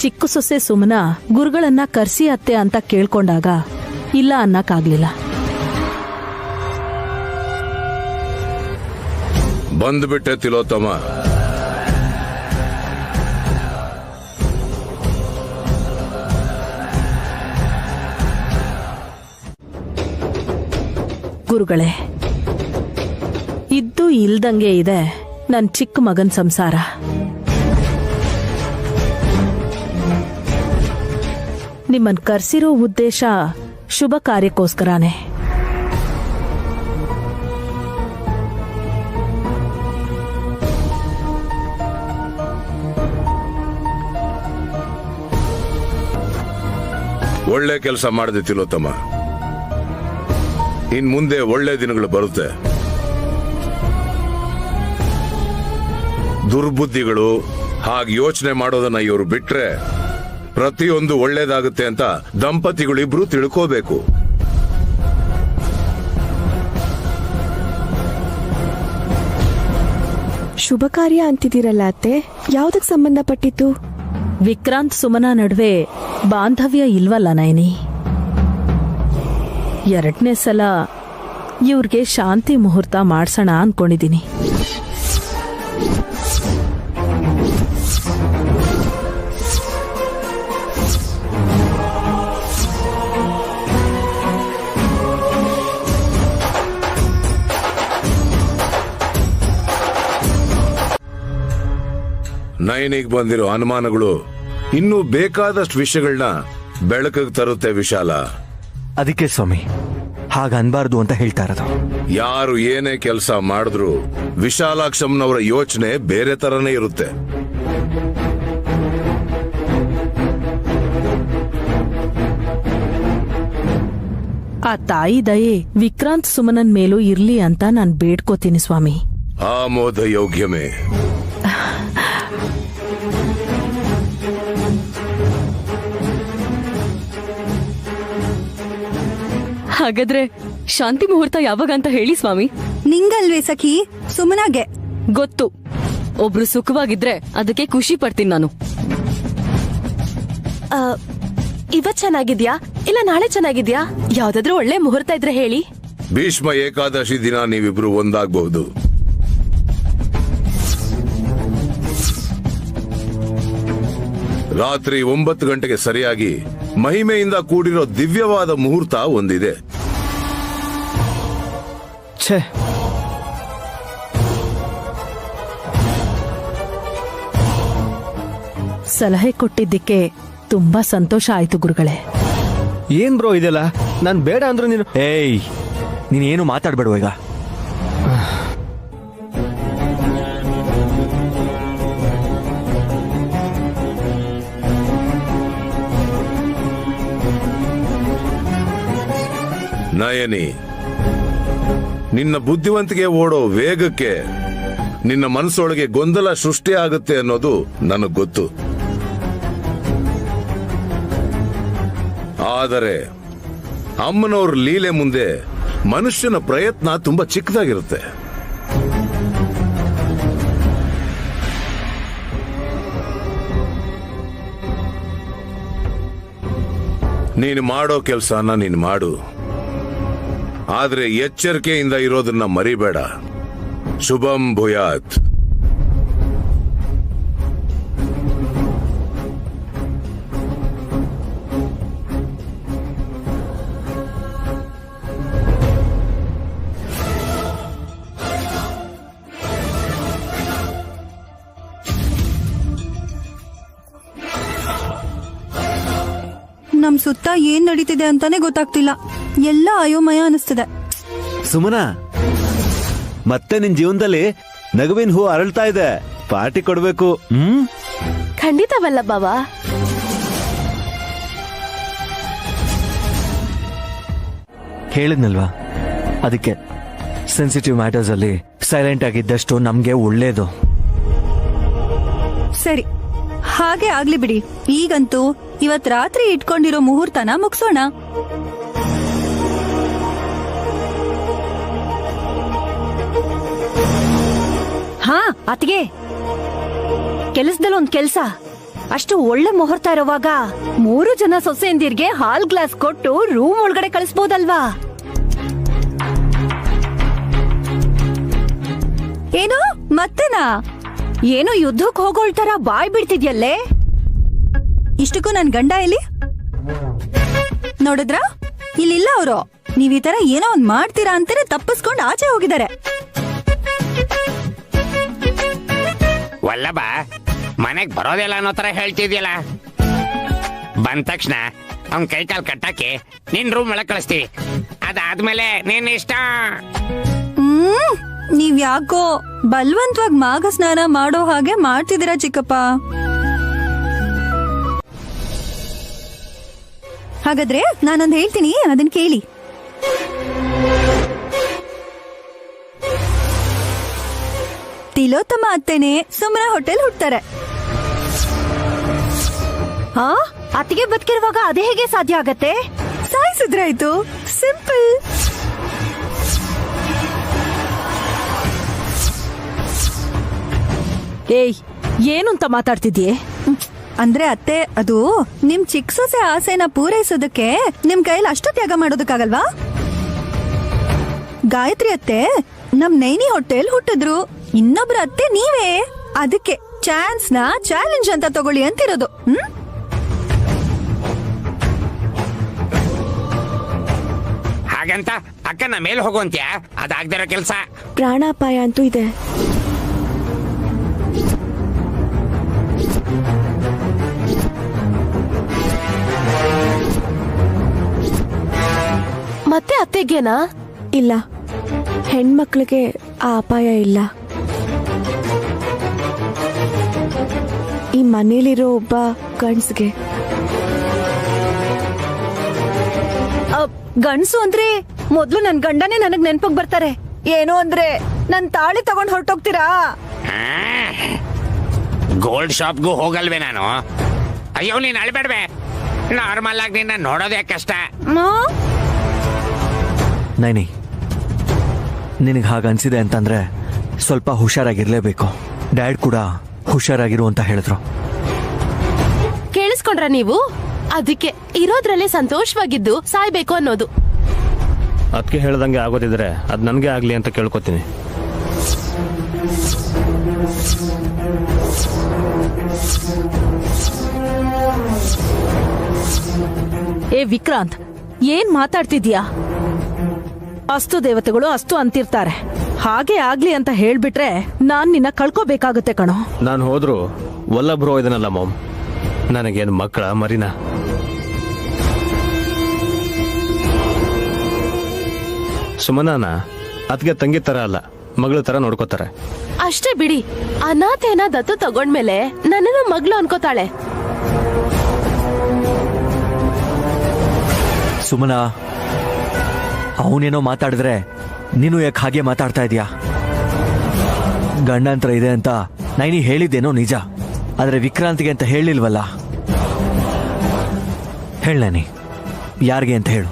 S3: ಚಿಕ್ಕ ಸೊಸೆ ಸುಮನ ಗುರುಗಳನ್ನ ಕರ್ಸಿ ಅತ್ತೆ ಅಂತ ಕೇಳ್ಕೊಂಡಾಗ ಇಲ್ಲ ಅನ್ನಕ್ಕಾಗ್ಲಿಲ್ಲ.
S12: ಬಂದ್ಬಿಟ್ಟೆ ತಿಲೋತ್ತಮ.
S3: ಗುರುಗಳೇ, ಇದ್ದು ಇಲ್ದಂಗೆ ಇದೆ ನನ್ ಚಿಕ್ಕ ಮಗನ್ ಸಂಸಾರ. ನಿಮ್ಮನ್ ಕರ್ಸಿರೋ ಉದ್ದೇಶ ಶುಭ ಕಾರ್ಯಕ್ಕೋಸ್ಕರನೇ.
S12: ಒಳ್ಳೆ ಕೆಲಸ ಮಾಡಿದೆ ತಿಲೋತ್ತಮ. ಇನ್ ಮುಂದೆ ಒಳ್ಳೆ ದಿನಗಳು ಬರುತ್ತೆ. ದುರ್ಬುದ್ಧಿಗಳು ಹಾಗೆ ಯೋಚನೆ ಮಾಡೋದನ್ನ ಇವರು ಬಿಟ್ರೆ ಪ್ರತಿಯೊಂದು ಒಳ್ಳೇದಾಗುತ್ತೆ ಅಂತ ದಂಪತಿಗಳಿಬ್ರು ತಿಳ್ಕೋಬೇಕು.
S10: ಶುಭ ಕಾರ್ಯ ಅಂತಿದ್ದೀರಲ್ಲ ಅತ್ತೆ, ಯಾವ್ದಕ್ ಸಂಬಂಧಪಟ್ಟಿತ್ತು?
S3: ವಿಕ್ರಾಂತ್ ಸುಮನ ನಡುವೆ ಬಾಂಧವ್ಯ ಇಲ್ವಲ್ಲ ನೈನಿ. ಎರಡನೇ ಸಲ ಇವ್ರಿಗೆ ಶಾಂತಿ ಮುಹೂರ್ತ ಮಾಡ್ಸೋಣ ಅನ್ಕೊಂಡಿದೀನಿ.
S12: ನೈನಿಗೆ ಬಂದಿರೋ ಅನುಮಾನಗಳು ಇನ್ನೂ ಬೇಕಾದಷ್ಟು ವಿಷಯಗಳನ್ನ ಬೆಳಕಿಗೆ ತರುತ್ತೆ ವಿಶಾಲ.
S5: ಅದಕ್ಕೆ ಸ್ವಾಮಿ ಹಾಗ ಅನ್ಬಾರ್ದು ಅಂತ ಹೇಳ್ತಾ ಇರೋದು.
S12: ಯಾರು ಏನೇ ಕೆಲಸ ಮಾಡಿದ್ರು ವಿಶಾಲಾಕ್ಷಮ್ಮನವರ ಯೋಚನೆ ಬೇರೆ ತರನೇ ಇರುತ್ತೆ.
S3: ಆ ತಾಯಿ ದಯೆ ವಿಕ್ರಾಂತ್ ಸುಮನನ್ ಮೇಲೂ ಇರ್ಲಿ ಅಂತ ನಾನ್ ಬೇಡ್ಕೋತೀನಿ ಸ್ವಾಮಿ.
S12: ಆಮೋದ ಯೋಗ್ಯಮೇ.
S4: ಹಾಗಾದ್ರೆ ಶಾಂತಿ ಮುಹೂರ್ತ ಯಾವಾಗ ಅಂತ ಹೇಳಿ ಸ್ವಾಮಿ.
S11: ನಿಂಗಲ್ವೇ ಸಖಿ, ಸುಮನಾಗೆ
S4: ಗೊತ್ತು. ಒಬ್ರು ಸುಖವಾಗಿದ್ರೆ ಅದಕ್ಕೆ ಖುಷಿ ಪಡ್ತೀನಿ ನಾನು.
S6: ಇವತ್ ಚೆನ್ನಾಗಿದ್ಯಾ ಇಲ್ಲ ನಾಳೆ ಚೆನ್ನಾಗಿದ್ಯಾ? ಯಾವ್ದಾದ್ರೂ ಒಳ್ಳೆ ಮುಹೂರ್ತ ಇದ್ರೆ ಹೇಳಿ.
S12: ಭೀಷ್ಮ ಏಕಾದಶಿ ದಿನ ನೀವಿಬ್ರು ಒಂದಾಗಬಹುದು. ರಾತ್ರಿ 9 ಗಂಟೆಗೆ ಸರಿಯಾಗಿ ಮಹಿಮೆಯಿಂದ ಕೂಡಿರೋ ದಿವ್ಯವಾದ ಮುಹೂರ್ತ ಒಂದಿದೆ.
S5: ಛೇ,
S3: ಸಲಹೆ ಕೊಟ್ಟಿದ್ದಕ್ಕೆ ತುಂಬಾ ಸಂತೋಷ ಆಯ್ತು ಗುರುಗಳೇ.
S9: ಏನ್ ಬ್ರೋ ಇದೆಲ್ಲ? ನಾನ್ ಬೇಡ ಅಂದ್ರು ನೀನು.
S5: ಏಯ್, ನೀನೇನು ಮಾತಾಡ್ಬೇಡುವ ಈಗ.
S12: ನಯನಿ, ನಿನ್ನ ಬುದ್ಧಿವಂತಿಕೆ ಓಡೋ ವೇಗಕ್ಕೆ ನಿನ್ನ ಮನಸ್ಸೊಳಗೆ ಗೊಂದಲ ಸೃಷ್ಟಿ ಆಗುತ್ತೆ ಅನ್ನೋದು ನನಗ್ ಗೊತ್ತು. ಆದರೆ ಅಮ್ಮನವ್ರ ಲೀಲೆ ಮುಂದೆ ಮನುಷ್ಯನ ಪ್ರಯತ್ನ ತುಂಬಾ ಚಿಕ್ಕದಾಗಿರುತ್ತೆ. ನೀನು ಮಾಡೋ ಕೆಲಸನ ನೀನು ಮಾಡು, ಆದ್ರೆ ಎಚ್ಚರಿಕೆಯಿಂದ ಇರೋದನ್ನ ಮರಿಬೇಡ. ಶುಭಂ ಭೂಯಾತ್.
S11: ನಮ್ ಸುತ್ತ ಏನ್ ನಡೀತಿದೆ ಅಂತಾನೆ ಗೊತ್ತಾಗ್ತಿಲ್ಲ. ಎಲ್ಲ ಅಯೋಮಯ ಅನಿಸ್ತಿದೆ.
S1: ಸುಮನಾ, ಮತ್ತೆ ನಿನ್ ಜೀವನದಲ್ಲಿ ನಗುವಿನ ಹೂ ಅರಳ್ತಾ ಇದೆ. ಪಾರ್ಟಿ ಕೊಡ್ಬೇಕು.
S6: ಖಂಡಿತವಲ್ಲ ಬಾವ.
S5: ಹೇಳಿದ್ನಲ್ವಾ, ಅದಕ್ಕೆ ಸೆನ್ಸಿಟಿವ್ ಮ್ಯಾಟರ್ಸ್ ಅಲ್ಲಿ ಸೈಲೆಂಟ್ ಆಗಿದ್ದಷ್ಟು ನಮ್ಗೆ ಒಳ್ಳೇದು.
S11: ಸರಿ, ಹಾಗೆ ಆಗ್ಲಿ ಬಿಡಿ. ಈಗಂತೂ ಇವತ್ ರಾತ್ರಿ ಇಟ್ಕೊಂಡಿರೋ ಮುಹೂರ್ತನ ಮುಗಿಸೋಣ.
S7: ಹಾ ಅತಿಗೆ, ಕೆಲಸದಲ್ಲಿ ಒಂದ್ ಕೆಲ್ಸ. ಅಷ್ಟು ಒಳ್ಳೆ ಮುಹೂರ್ತ ಇರುವಾಗ 3 ಜನ ಸೊಸೆಯಂದಿರ್ಗೆ ಹಾಲ್ ಗ್ಲಾಸ್ ಕೊಟ್ಟು ರೂಮ್ ಒಳಗಡೆ ಕಳಿಸ್ಬೋದಲ್ವಾ?
S11: ಏನು ಮತ್ತೆನಾ?
S7: ಏನು ಯುದ್ಧಕ್ಕೆ ಹೋಗೋಳ್ತರ ಬಾಯ್ ಬಿಡ್ತಿದ್ಯಲ್ಲೇ?
S11: ಇಷ್ಟಕ್ಕೂ ನನ್ ಗಂಡ ಇಲ್ಲಿ ನೋಡಿದ್ರ? ಇಲ್ಲಿಲ್ಲ ಅವರು. ನೀವ್ ಈ ತರ ಏನೋ ಒಂದ್ ಮಾಡ್ತೀರಾ ಅಂತಾನೆ ತಪ್ಪಿಸ್ಕೊಂಡು ಆಚೆ ಹೋಗಿದ್ದಾರೆ.
S8: ವಲ್ಲಭ ಮನೆಗ್ ಬರೋದಿಲ್ಲ ಅನ್ನೋ ತರ ಹೇಳ್ತಿದ್ಯಲ್ಲ. ಬಂದ ತಕ್ಷಣ ಅವ್ನ್ ಕೈ ಕಾಲ್ ಕಟ್ಟಾಕಿ ನಿನ್ ರೂಮ್ ಒಳಗ್ ಕಳಿಸ್ತೀವಿ. ಅದಾದ್ಮೇಲೆ ನೀನ್ ಇಷ್ಟ.
S11: ನೀವ್ ಯಾಕೋ ಬಲ್ವಂತವಾಗಿ ಮಾಘ ಸ್ನಾನ ಮಾಡೋ ಹಾಗೆ ಮಾಡ್ತಿದ್ದೀರಾ ಚಿಕ್ಕಪ್ಪ. ಹಾಗಾದ್ರೆ ನಾನೊಂದ್ ಹೇಳ್ತೀನಿ, ಅದನ್ ಕೇಳಿ. ತಿಲೋತ್ತಮ ಅತ್ತೆನೆ ಸುಮ್ನ ಹೋಟೆಲ್ ಹುಡ್ತಾರೆ.
S7: ಹಾ, ಅತಿಗೆ ಬದುಕಿರುವಾಗ ಅದೇ ಹೇಗೆ ಸಾಧ್ಯ ಆಗತ್ತೆ?
S11: ಸಾಯಿಸಿದ್ರಾಯ್ತು, ಸಿಂಪಲ್.
S3: ಏಯ್, ಏನು ಅಂತ ಮಾತಾಡ್ತಿದ್ಯೆ?
S11: ಅಂದ್ರೆ ಅತ್ತೆ, ಅದು ನಿಮ್ ಚಿಕ್ಕ ಸೊಸೆ ಆಸೆನ ಪೂರೈಸೋದಕ್ಕೆ ನಿಮ್ ಕೈಲಿ ಅಷ್ಟು ತ್ಯಾಗ ಮಾಡೋದಕ್ಕಾಗಲ್ವಾ? ಗಾಯತ್ರಿ ಅತ್ತೆ ನಮ್ ನೈನಿ ಹೋಟೆಲ್ ಹುಟ್ಟಿದ್ರು. ಇನ್ನೊಬ್ರ ಅತ್ತೆ ನೀವೇ. ಅದಕ್ಕೆ ಚಾನ್ಸ್ ನ ಚಾಲೆಂಜ್ ಅಂತ ತಗೊಳ್ಳಿ ಅಂತಿರೋದು.
S8: ಹಾಗಂತ ಅಕ್ಕನ ಮೇಲೆ ಹೋಗುವಂತ್ಯಾ? ಅದಾಗ್ದಿರೋ ಕೆಲ್ಸ.
S10: ಪ್ರಾಣಾಪಾಯ ಅಂತೂ ಇದೆ.
S6: ಮತ್ತೆ ಅತ್ತೆಗೇನಾ?
S10: ಇಲ್ಲ, ಹೆಣ್ಮಕ್ಳಿಗೆ ಆ ಅಪಾಯ ಇಲ್ಲ. ಈ ಮನೇಲಿರೋ ಒಬ್ಬ ಗಂಡ್ಸ್ಗೆ.
S7: ಗಂಡ್ಸು ಅಂದ್ರೆ ಮೊದ್ಲು ನನ್ ಗಂಡನೇ ನನಗ್ ನೆನ್ಪಗ್ ಬರ್ತಾರೆ. ಏನು ಅಂದ್ರೆ ನನ್ ತಾಳಿ ತಗೊಂಡ್ ಹೊರಟೋಗ್ತೀರಾ?
S8: ಗೋಲ್ಡ್ ಶಾಪ್ಗೂ ಹೋಗಲ್ವೇ ನಾನು? ಅಯ್ಯೋ, ನೀನ್ ಅಳ್ಬೇಡ್ವೆ. ನಾರ್ಮಲ್ ಆಗಿ ನಿನ್ನ ನೋಡೋದೇ ಕಷ್ಟ.
S5: ನೈನಿ, ನಿನಗೆ ಹಾಗನ್ಸಿದೆ ಅಂತಂದ್ರೆ ಸ್ವಲ್ಪ ಹುಷಾರಾಗಿರ್ಲೇಬೇಕು. ಡ್ಯಾಡ್ ಕೂಡ ಹುಷಾರಾಗಿರು ಅಂತ ಹೇಳಿದ್ರು.
S6: ಕೇಳಿಸ್ಕೊಂಡ್ರ ನೀವು? ಅದಕ್ಕೆ ಇರೋದ್ರಲ್ಲೇ ಸಂತೋಷವಾಗಿದ್ದು ಸಾಯ್ಬೇಕು ಅನ್ನೋದು.
S9: ಅದಕ್ಕೆ ಹೇಳ್ದಂಗೆ ಆಗೋದಿದ್ರೆ ಅದ್ ನನ್ಗೆ ಆಗ್ಲಿ ಅಂತ ಕೇಳ್ಕೊತೀನಿ.
S3: ಏ ವಿಕ್ರಾಂತ್, ಏನ್ ಮಾತಾಡ್ತಿದ್ಯಾ? ಅಸ್ತು ದೇವತೆಗಳು ಅಸ್ತು ಅಂತಿರ್ತಾರೆ. ಹಾಗೆ ಆಗ್ಲಿ ಅಂತ ಹೇಳ್ಬಿಟ್ರೆ ನಾನ್ ನಿನ್ನ ಕಳ್ಕೋಬೇಕಾಗುತ್ತೆ ಕಣೋ.
S9: ನಾನು ಹೋದ್ರು ವಲ್ಲಭ್ರು ಇದನ್ನಲ್ಲ ಮಾಮ್. ನನಗೇನು ಮಕ್ಕಳ ಮರಿನಾ? ಸುಮನಾನ ಅದಕ್ಕೆ ತಂಗಿ ತರ ಅಲ್ಲ, ಮಗಳ ತರ ನೋಡ್ಕೋತಾರೆ.
S6: ಅಷ್ಟೇ ಬಿಡಿ. ಅನಾಥೇನ ದತ್ತು ತಗೊಂಡ್ಮೇಲೆ ನನ್ನನ್ನು ಮಗಳು ಅನ್ಕೋತಾಳೆ.
S5: ಸುಮನಾ, ಅವನೇನೋ ಮಾತಾಡಿದ್ರೆ ನೀನು ಯಾಕೆ ಹಾಗೆ ಮಾತಾಡ್ತಾ ಇದೀಯಾ? ಗಂಡಂತರ ಇದೆ ಅಂತ ನೈನಿ ಹೇಳಿದ್ದೇನೋ ನಿಜ, ಆದ್ರೆ ವಿಕ್ರಾಂತಿಗೆ ಅಂತ ಹೇಳಿಲ್ವಲ್ಲ. ಹೇಳೇನಿ, ಯಾರಿಗೆ ಅಂತ ಹೇಳು.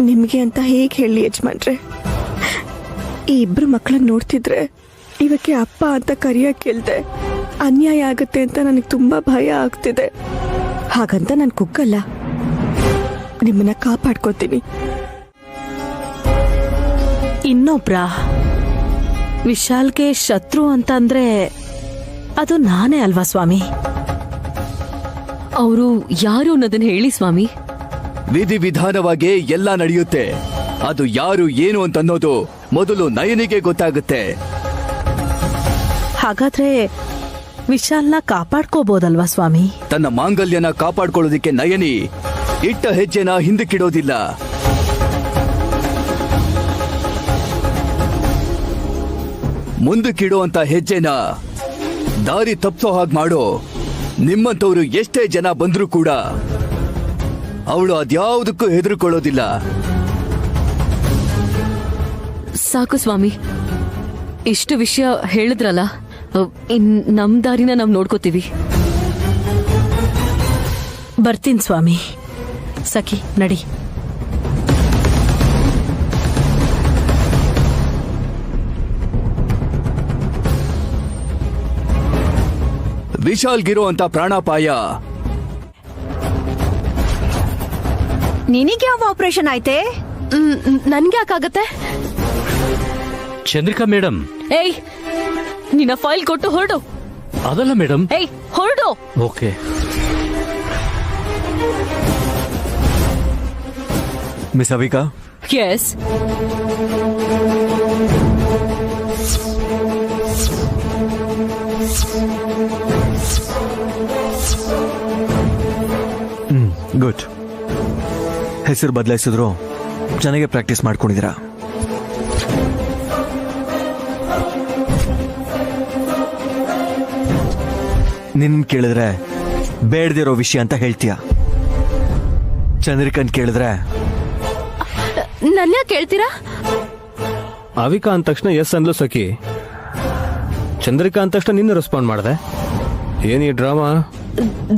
S10: ನಿಮ್ಗೆ ಅಂತ ಹೇಗೆ ಹೇಳಿ ಯಜಮಾನ್ರೆ? ಈ ಇಬ್ರು ಮಕ್ಕಳನ್ನ ನೋಡ್ತಿದ್ರೆ ಇವಕ್ಕೆ ಅಪ್ಪ ಅಂತ ಕರೆಯಕ್ಕೆ ಅನ್ಯಾಯ ಆಗುತ್ತೆ ಅಂತ ನನಗೆ ತುಂಬಾ ಭಯ ಆಗ್ತಿದೆ. ಹಾಗಂತ ನಾನು ಕುಗ್ಗಲ್ಲ, ನಿಮ್ಮನ್ನ ಕಾಪಾಡ್ಕೋತೀನಿ.
S3: ಇನ್ನೊಬ್ರ ವಿಶಾಲ್ಗೆ ಶತ್ರು ಅಂತಂದ್ರೆ ಅದು ನಾನೇ ಅಲ್ವಾ ಸ್ವಾಮಿ?
S4: ಅವರು ಯಾರು ಅನ್ನೋದನ್ನ ಹೇಳಿ ಸ್ವಾಮಿ.
S2: ವಿಧಿ ವಿಧಾನವಾಗಿ ಎಲ್ಲ ನಡೆಯುತ್ತೆ. ಅದು ಯಾರು ಏನು ಅಂತ ಅನ್ನೋದು ಮೊದಲು ನಯನಿಗೆ ಗೊತ್ತಾಗುತ್ತೆ.
S3: ಹಾಗಾದ್ರೆ ವಿಶಾಲ್ನ ಕಾಪಾಡ್ಕೋಬಹುದಲ್ವಾ ಸ್ವಾಮಿ?
S2: ತನ್ನ ಮಾಂಗಲ್ಯನ ಕಾಪಾಡ್ಕೊಳ್ಳೋದಿಕ್ಕೆ ನಯನಿ ಇಟ್ಟ ಹೆಜ್ಜೆನ ಹಿಂದಕ್ಕಿಡೋದಿಲ್ಲ. ಮುಂದಕ್ಕಿಡುವಂತ ಹೆಜ್ಜೆನ ದಾರಿ ತಪ್ಸೋ ಹಾಗೆ ಮಾಡೋ ನಿಮ್ಮಂತವ್ರು ಎಷ್ಟೇ ಜನ ಬಂದ್ರೂ ಕೂಡ ಅವಳು ಅದ್ಯಾವುದಕ್ಕೂ ಹೆದರ್ಕೊಳ್ಳೋದಿಲ್ಲ.
S4: ಸಾಕು ಸ್ವಾಮಿ, ಇಷ್ಟು ವಿಷಯ ಹೇಳಿದ್ರಲ್ಲ, ನಮ್ ದಾರಿನ ನಾವ್ ನೋಡ್ಕೋತೀವಿ.
S3: ಬರ್ತೀನಿ ಸ್ವಾಮಿ. ಸಖಿ ನಡಿ.
S2: ವಿಶಾಲ್ಗಿರುವಂತ ಪ್ರಾಣಾಪಾಯ
S7: ನಿನಗೆ ಯಾವ ಆಪರೇಷನ್ ಆಯ್ತೆ?
S3: ನನ್ಗೆ ಯಾಕಾಗತ್ತೆ?
S13: ಚಂದ್ರಿಕಾ ಮೇಡಮ್.
S4: ಏಯ್, ನಿನ್ನ ಫೈಲ್ ಕೊಟ್ಟು ಹೊರಡು.
S13: ಅದಲ್ಲ ಮೇಡಮ್.
S4: ಏಯ್, ಹೊರಡು.
S13: Okay.
S5: Miss Avika.
S4: Yes.
S5: Good. ಹೆಸರು ಬದಲಾಯಿಸಿದ್ರು ಚೆನ್ನಾಗೆ ಪ್ರಾಕ್ಟೀಸ್ ಮಾಡ್ಕೊಂಡಿದ್ದೀರಾ. ನಿನ್ ಕೇಳಿದ್ರೆ ಬೇಡದಿರೋ ವಿಷಯ ಅಂತ ಹೇಳ್ತೀಯ. ಚಂದ್ರಿಕನ್ ಕೇಳಿದ್ರೆ
S3: ನನ್ನ ಕೇಳ್ತೀರಾ?
S9: ಅವಿಕಾ ಅಂದ ತಕ್ಷಣ ಎಸ್ ಅಂದ್ಲು ಸಖಿ. ಚಂದ್ರಿಕಾ ಅಂದ ತಕ್ಷಣ ನಿನ್ನ ರೆಸ್ಪಾಂಡ್ ಮಾಡಿದೆ. ಏನಿ ಡ್ರಾಮಾ?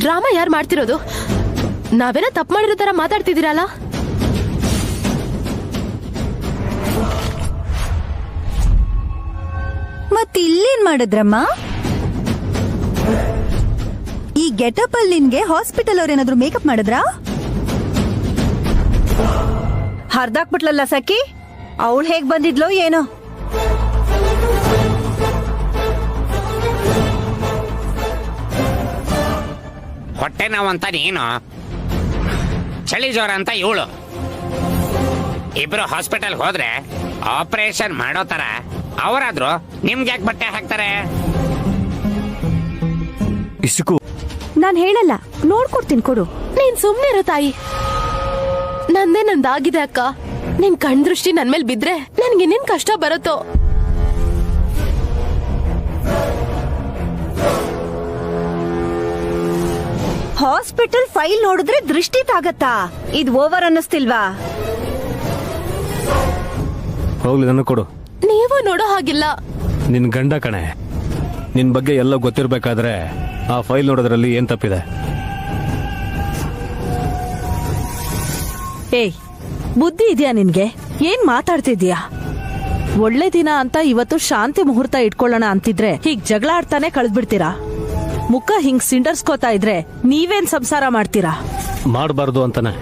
S3: ಡ್ರಾಮಾ ಯಾರು ಮಾಡ್ತಿರೋದು? ನಾವೇನ ತಪ್ಪು ಮಾಡಿರೋ ತರ ಮಾತಾಡ್ತಿದ್ದೀರಲ್ಲ.
S11: ಮತ್ತಿಲ್ಲೇನ್ ಮಾಡಿದ್ರಮ್ಮ? ಈ ಗೆಟಪ್ ಅಲ್ಲಿ ನಿನ್ಗೆ ಹಾಸ್ಪಿಟಲ್ ಅವ್ರೇನಾದ್ರೂ ಮೇಕಪ್ ಮಾಡಿದ್ರಾ?
S7: ಹರ್ದಾಕ್ಬಿಟ್ಲಲ್ಲ ಸಖಿ, ಅವಳು ಹೇಗ್ ಬಂದಿದ್ಲೋ ಏನೋ.
S8: ಹೊಟ್ಟೆ ನೋವಂತ ನೀನು, ಚಳಿ ಜ್ವರ ಅಂತ ಇವಳು. ಇಬ್ರು ಹಾಸ್ಪಿಟಲ್ ಹೋದ್ರೆ ಆಪರೇಷನ್ ಮಾಡೋ ತರ ಅವರಾದ್ರೂ ನಿಮ್ಗೆ ಯಾಕೆ ಬಟ್ಟೆ ಹಾಕ್ತಾರೆ?
S5: ಇಷ್ಟಕ್ಕೂ
S3: ನಾನ್ ಹೇಳಲ್ಲ, ನೋಡ್ಕೊಡ್ತೀನಿ ಕೊಡು. ನೀನ್ ಸುಮ್ನೆ ಇರು ತಾಯಿ. ನಂದಾಗಿದೆ ಅಕ್ಕ. ನಿನ್ ಕಣ್ ದೃಷ್ಟಿ ನನ್ ಮೇಲೆ ಬಿದ್ರೆ ನನ್ಗೆ ಇನ್ನೇನ್ ಕಷ್ಟ ಬರುತ್ತೋ.
S7: ಹಾಸ್ಪಿಟಲ್ ಫೈಲ್ ನೋಡಿದ್ರೆ ದೃಷ್ಟಿ ತಾಗತ್ತಾ? ಇದು ಓವರ್ ಅನ್ನಿಸ್ತಿಲ್ವಾ?
S9: ಹೋಗ್ಲಿ, ನನಗೆ ಕೊಡು.
S3: ನೀವು ನೋಡೋ ಹಾಗಿಲ್ಲ.
S9: ನಿನ್ ಗಂಡ ಕಣೆ, ನಿನ್ ಬಗ್ಗೆ ಎಲ್ಲ ಗೊತ್ತಿರ್ಬೇಕಾದ್ರೆ ಆ ಫೈಲ್ ನೋಡೋದ್ರಲ್ಲಿ ಏನ್ ತಪ್ಪಿದೆ?
S3: ಏಯ್, ಬುದ್ಧಿ ಇದೆಯಾ ನಿನ್ಗೆ? ಏನ್ ಮಾತಾಡ್ತಿದ್ಯಾ? ಒಳ್ಳೆ ದಿನ ಅಂತ ಇವತ್ತು ಶಾಂತಿ ಮುಹೂರ್ತ ಇಟ್ಕೊಳ್ಳೋಣ ಅಂತಿದ್ರೆ ಹೀಗ್ ಜಗಳ ಆಡ್ತಾನೆ ಕಳೆದ್ಬಿಡ್ತೀರಾ. ಮುಖ ಹಿಂಗ್ ಸಿಂಡರ್ಸ್ಕೋತಾ ಇದ್ರೆ ನೀವೇನ್ ಸಂಸಾರ ಮಾಡ್ತೀರಾ?
S9: ಮಾಡಬಾರ್ದು ಅಂತಾನೆ.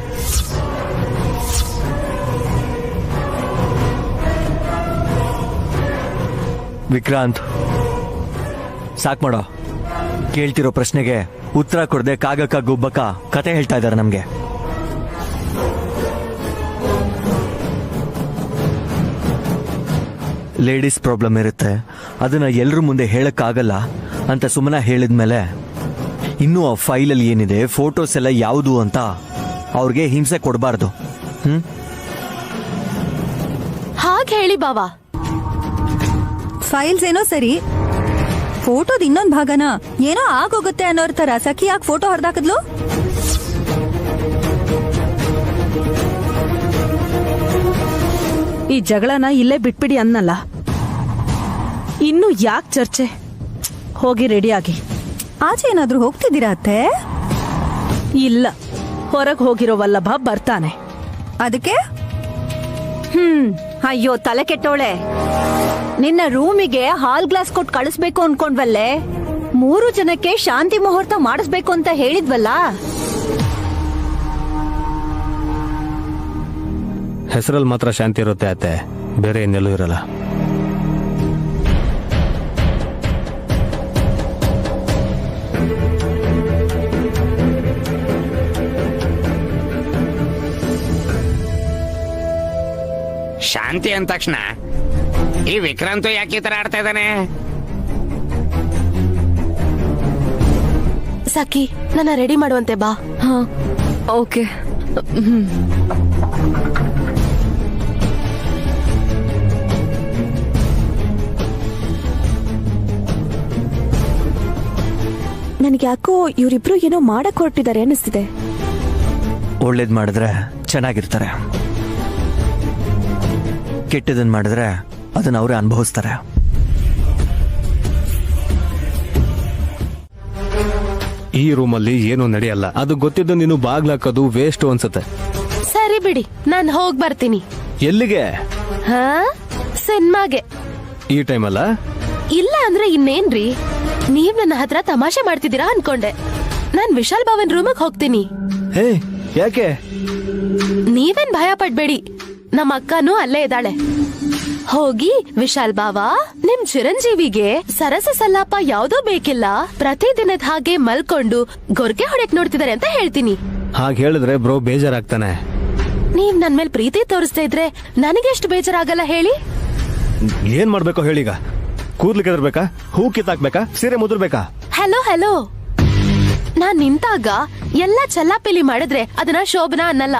S5: ವಿಕ್ರಾಂತ್, ಸಾಕ್ ಮಾಡೋ. ಕೇಳ್ತಿರೋ ಪ್ರಶ್ನೆಗೆ ಉತ್ತರ ಕೊಡದೆ ಕಾಗಕ್ಕ ಗುಬ್ಬಕ್ಕ ಕತೆ ಹೇಳ್ತಾ ಇದ್ದಾರೆ ನಮ್ಗೆ. ಲೇಡೀಸ್ ಪ್ರಾಬ್ಲಮ್ ಇರುತ್ತೆ, ಅದನ್ನ ಎಲ್ರ ಮುಂದೆ ಹೇಳಕ್ಕಾಗಲ್ಲ ಅಂತ ಸುಮ್ಮನೆ ಹೇಳಿದ್ಮೇಲೆ ಇನ್ನೂ ಆ ಫೈಲಲ್ಲಿ ಏನಿದೆ, ಫೋಟೋಸ್ ಎಲ್ಲ ಯಾವುದು ಅಂತ ಅವ್ರಿಗೆ ಹಿಂಸೆ ಕೊಡಬಾರ್ದು.
S3: ಹಾಗೆ ಹೇಳಿ ಬಾವಾ.
S11: ಫೈಲ್ಸ್ ಏನೋ ಸರಿ, ಫೋಟೋದ್ ಇನ್ನೊಂದ್ ಭಾಗನ ಏನೋ ಆಗೋಗುತ್ತೆ ಅನ್ನೋರ್ ತರ ಸಖಿ ಯಾಕೆ ಫೋಟೋ ಹೊರದಾಕದ್ಲು?
S3: ಈ ಜಗಳನ ಇಲ್ಲೇ ಬಿಟ್ಬಿಡಿ ಅನ್ನಲ್ಲ. ಇನ್ನು ಯಾಕೆ ಚರ್ಚೆ? ಹೋಗಿ ರೆಡಿ ಆಗಿ.
S11: ಆಚೆ ಏನಾದ್ರೂ ಹೋಗ್ತಿದ್ದೀರಾ ಅತ್ತೆ?
S3: ಇಲ್ಲ, ಹೊರಗೆ ಹೋಗಿರೋ ವಲ್ಲಭ ಬರ್ತಾನೆ.
S11: ಅದಕ್ಕೆ?
S7: ಅಯ್ಯೋ ತಲೆ ಕೆಟ್ಟೋಳೆ, ನಿನ್ನ ರೂಮಿಗೆ ಹಾಲ್ ಗ್ಲಾಸ್ ಕೊಟ್ಟು ಕಳಿಸ್ಬೇಕು ಅನ್ಕೊಂಡ್ವಲ್ಲೇ. 3 ಜನಕ್ಕೆ ಶಾಂತಿ ಮುಹೂರ್ತ ಮಾಡಿಸ್ಬೇಕು ಅಂತ ಹೇಳಿದ್ವಲ್ಲ.
S9: ಹೆಸರಲ್ಲಿ ಮಾತ್ರ ಶಾಂತಿ ಇರುತ್ತೆ ಅತ್ತೆ, ಬೇರೆ ಇನ್ನೆಲ್ಲೂ ಇರಲ್ಲ.
S8: ಶಾಂತಿ ಅಂದ ತಕ್ಷಣ ಈ ವಿಕ್ರಾಂತ್ ಯಾಕೆ ಈ ತರ ಆಡ್ತಾ ಇದ್ದಾನೆ?
S3: ಸಖಿ, ನನ್ನ ರೆಡಿ ಮಾಡುವಂತೆ ಬಾ.
S4: ಹಾ, ಓಕೆ.
S10: ನನಗೆ ಯಾಕೋ ಇವರಿಬ್ರು ಏನೋ ಮಾಡಕ್ ಹೊರಟಿದ್ದಾರೆ ಅನ್ನಿಸ್ತಿದೆ.
S5: ಒಳ್ಳೇದ್ ಮಾಡಿದ್ರೆ ಚೆನ್ನಾಗಿರ್ತಾರೆ, ಕೆಟ್ಟದನ್ ಮಾಡಿದ್ರೆ ಅದನ್ನ ಅವರೇ ಅನುಭವಿಸ್ತಾರೆ.
S9: ಈ ರೂಮಲ್ಲಿ ಏನು ನಡೆಯಲ್ಲ. ಅದು ಗೊತ್ತಿದ್ದು ನೀನು ಬಾಗ್ಲಾಕೋದು ವೇಸ್ಟ್ ಅನ್ಸುತ್ತೆ.
S6: ಸರಿ ಬಿಡಿ, ನಾನ್ ಹೋಗ್ ಬರ್ತೀನಿ.
S9: ಎಲ್ಲಿಗೆ?
S6: ಹಾ, ಸಿನಿಮಾಗೆ.
S9: ಈ ಟೈಮಲ್ಲ?
S6: ಇಲ್ಲ ಅಂದ್ರೆ ಇನ್ನೇನ್ರಿ, ನೀವ್ ನನ್ನ ಹತ್ರ ತಮಾಷೆ ಮಾಡ್ತಿದ್ದೀರಾ ಅನ್ಕೊಂಡೆ. ನಾನ್ ವಿಶಾಲ್ ಬಾವನ್ ರೂಮಿಗೆ ಹೋಗ್ತೀನಿ.
S9: ಹೇ, ಯಾಕೆ?
S6: ನೀವೇನ್ ಭಯ ಪಡ್ಬೇಡಿ, ನಮ್ಮ ಅಕ್ಕನೂ ಅಲ್ಲೇ ಇದ್ದಾಳೆ. ಹೋಗಿ ವಿಶಾಲ್ ಬಾವ, ನಿಮ್ ಚಿರಂಜೀವಿಗೆ ಸರಸ ಸಲ್ಲಾಪ ಯಾವ್ದೋ ಬೇಕಿಲ್ಲ, ಪ್ರತಿದಿನದ ಹಾಗೆ ಮಲ್ಕೊಂಡು ಗೊರ್ಕೆ ಹೊಡೆಕ್ ನೋಡ್ತಿದ್ದಾರೆ ಅಂತ ಹೇಳ್ತೀನಿ.
S9: ಹಾಗೆ ಹೇಳಿದ್ರೆ ಬ್ರೋ ಬೇಜಾರಾಗ್ತಾನೆ.
S6: ನೀವ್ ನನ್ ಮೇಲ್ ಪ್ರೀತಿ ತೋರಿಸ್ತಾ ಇದ್ರೆ ನನಗೆಷ್ಟು ಬೇಜಾರಾಗಲ್ಲ ಹೇಳಿ.
S9: ಏನ್ ಮಾಡ್ಬೇಕೋ ಹೇಳೀಗ? ಕೂದ್ಲು ಕೆದರ್ಬೇಕಾ, ಹೂ ಕಿತ್ತಾಕ್ಬೇಕಾ, ಸೀರೆ ಮುದ್ರಬೇಕಾ?
S6: ಹಲೋ ಹಲೋ, ನಾನ್ ನಿಂತಾಗ ಎಲ್ಲ ಚಲ್ಲಾಪಿಲಿ ಮಾಡಿದ್ರೆ ಅದನ್ನ ಶೋಭನಾ ಅನ್ನಲ್ಲ.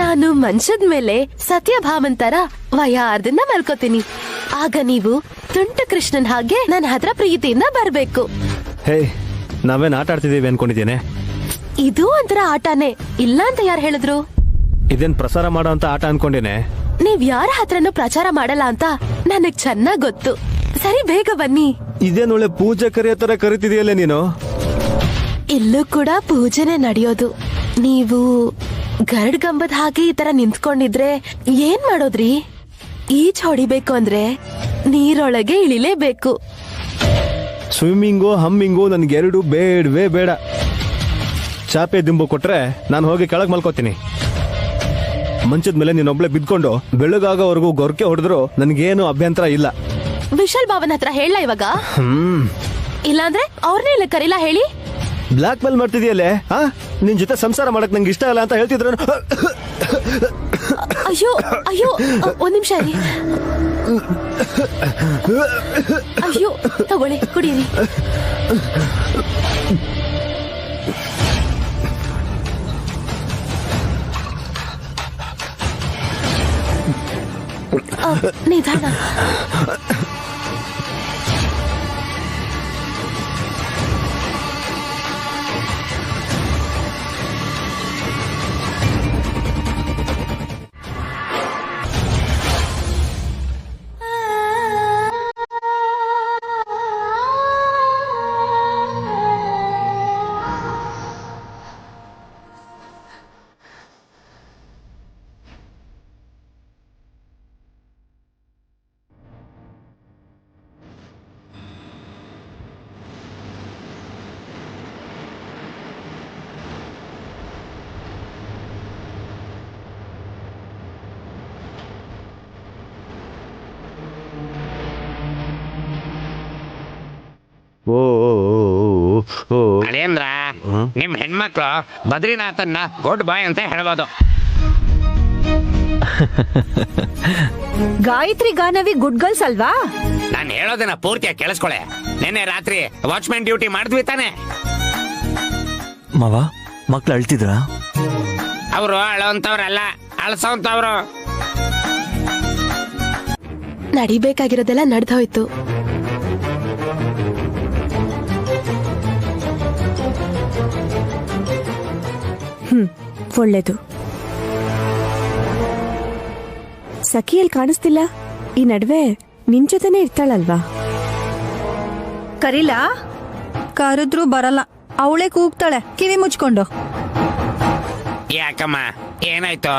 S6: ನಾನು ಮಂಚದ ಮೇಲೆ ಸತ್ಯಭಾಮನ್ ತರ ವಯಾರ್ದಿಂದ ಮಲ್ಕೋತೀನಿ. ಆಗ ನೀವು ತುಂಟು ಕೃಷ್ಣನ್ ಹಾಗೆ ನನ್ನ ಹತ್ರ ಪ್ರೀತಿಯಿಂದ ಬರ್ಬೇಕು.
S9: ಹೇ, ನಾವೇನ್ ಆಟ ಆಡ್ತಿದೀವಿ ಅನ್ಕೊಂಡಿದ್ದೇನೆ?
S6: ಇದು ಒಂಥರ ಆಟನೇ, ಇಲ್ಲ ಅಂತ ಯಾರು ಹೇಳಿದ್ರು?
S9: ಇದೇನ್ ಪ್ರಸಾರ ಮಾಡೋ ಅಂತ ಆಟ ಅನ್ಕೊಂಡೇನೆ.
S6: ನೀವ್ ಯಾರ ಹತ್ರನೂ ಪ್ರಚಾರ ಮಾಡಲ್ಲ ಅಂತ ನನಗ್ ಚೆನ್ನಾಗ್ ಗೊತ್ತು. ಸರಿ, ಬೇಗ ಬನ್ನಿ.
S9: ಇದೇನ್ ಒಳ್ಳೆ ಪೂಜೆ ಕರೆಯೋ ತರ ಕರಿತಿದೆಯಲ್ಲ ನೀನು.
S6: ಇಲ್ಲೂ ಕೂಡ ಪೂಜೆನೆ ನಡೆಯೋದು. ನೀವು ಗರಡ್ ಗಂಬದ ಹಾಗೆ ಈ ತರ ನಿಂತ್ಕೊಂಡಿದ್ರೆ ಏನ್ ಮಾಡೋದ್ರಿ? ಈಜ್ ಹೊಡಿಬೇಕು ಅಂದ್ರೆ ನೀರೊಳಗೆ ಇಳಿಲೇಬೇಕು.
S9: ಸ್ವಿಮ್ಮಿಂಗು ಹಮ್ಮಿಂಗು ನನ್ಗೆರಡು ಬೇಡವೇ ಬೇಡ. ಚಾಪೆ ದಿಂಬು ಕೊಟ್ರೆ ನಾನು ಹೋಗಿ ಕೆಳಗ್ ಮಲ್ಕೋತೀನಿ. ಮಂಚದ ಮೇಲೆ ನೀನೊಬ್ಳೆ ಬಿದ್ಕೊಂಡು ಬೆಳಗಾಗೋವರೆಗೂ ಗೊರ್ಕೆ ಹೊಡೆದ್ರು ನನ್ಗೇನು ಅಭ್ಯಂತರ ಇಲ್ಲ.
S6: ವಿಶಾಲ್ ಬಾವನ್ ಹತ್ರ ಹೇಳ ಇವಾಗ? ಇಲ್ಲಾಂದ್ರೆ ಅವ್ರನ್ನೇ ಇಲ್ಲ ಕರೀಲಾ ಹೇಳಿ?
S9: Black mail ಮಾಡ್ತಿದ್ಯಲ್ಲೇ? ನಿನ್ ಜೊತೆ ಸಂಸಾರ ಮಾಡಕ್ ನಂಗೆ ಇಷ್ಟ ಇಲ್ಲ ಅಂತ ಹೇಳ್ತಿದ್ರು.
S6: ಅಯ್ಯೋ ಅಯ್ಯೋ, ಒಂದ್ ನಿಮಿಷ ರೀ. ಅಯ್ಯೋ, ತಗೊಳ್ಳಿ, ಕುಡೀರಿ. ನಿಧಾನ.
S8: ಅದೇಂದ್ರ ನಿಮ್ ಹೆಣ್ಮಕ್ಳು ಬದ್ರಿನಾಥನ್ನ ಗುಡ್ ಬಾಯ್ ಅಂತ ಹೇಳ್ಬೋದು.
S7: ಗಾಯತ್ರಿ ಗಾನವಿ ಗುಡ್ ಗರ್ಲ್ಸ್ ಅಲ್ವಾ?
S8: ನಾನು ಹೇಳೋದನ್ನ ಪೂರ್ತಿಯಾಗಿ ಕೇಳಿಸ್ಕೊಳೆ. ನಿನ್ನೆ ರಾತ್ರಿ ವಾಚ್ಮ್ಯಾನ್ ಡ್ಯೂಟಿ ಮಾಡಿದ್ವಿ ತಾನೆ?
S5: ಮಾವ, ಮಕ್ಳು ಅಳ್ತಿದ್ರ?
S8: ಅವರು ಅಳೋಂತವ್ರಲ್ಲ, ಅಳ್ಸೋಂತವ್ರು.
S6: ನಡಿಬೇಕಾಗಿರೋದೆಲ್ಲ ನಡೆದೋಯ್ತು.
S10: ಒಳ್ಳೇದು. ಸಖಿಯಲ್ಲಿ ಕಾಣಿಸ್ತಿಲ್ಲ. ಈ ನಡುವೆ ನಿನ್ ಜೊತೆನೆ ಇರ್ತಾಳಲ್ವಾ?
S7: ಕರೀಲಾ?
S11: ಕರೆದ್ರೂ ಬರಲ್ಲ, ಅವಳೇ ಕೂಗ್ತಾಳೆ ಕಿವಿ ಮುಚ್ಕೊಂಡು.
S8: ಯಾಕಮ್ಮ, ಏನಾಯ್ತು?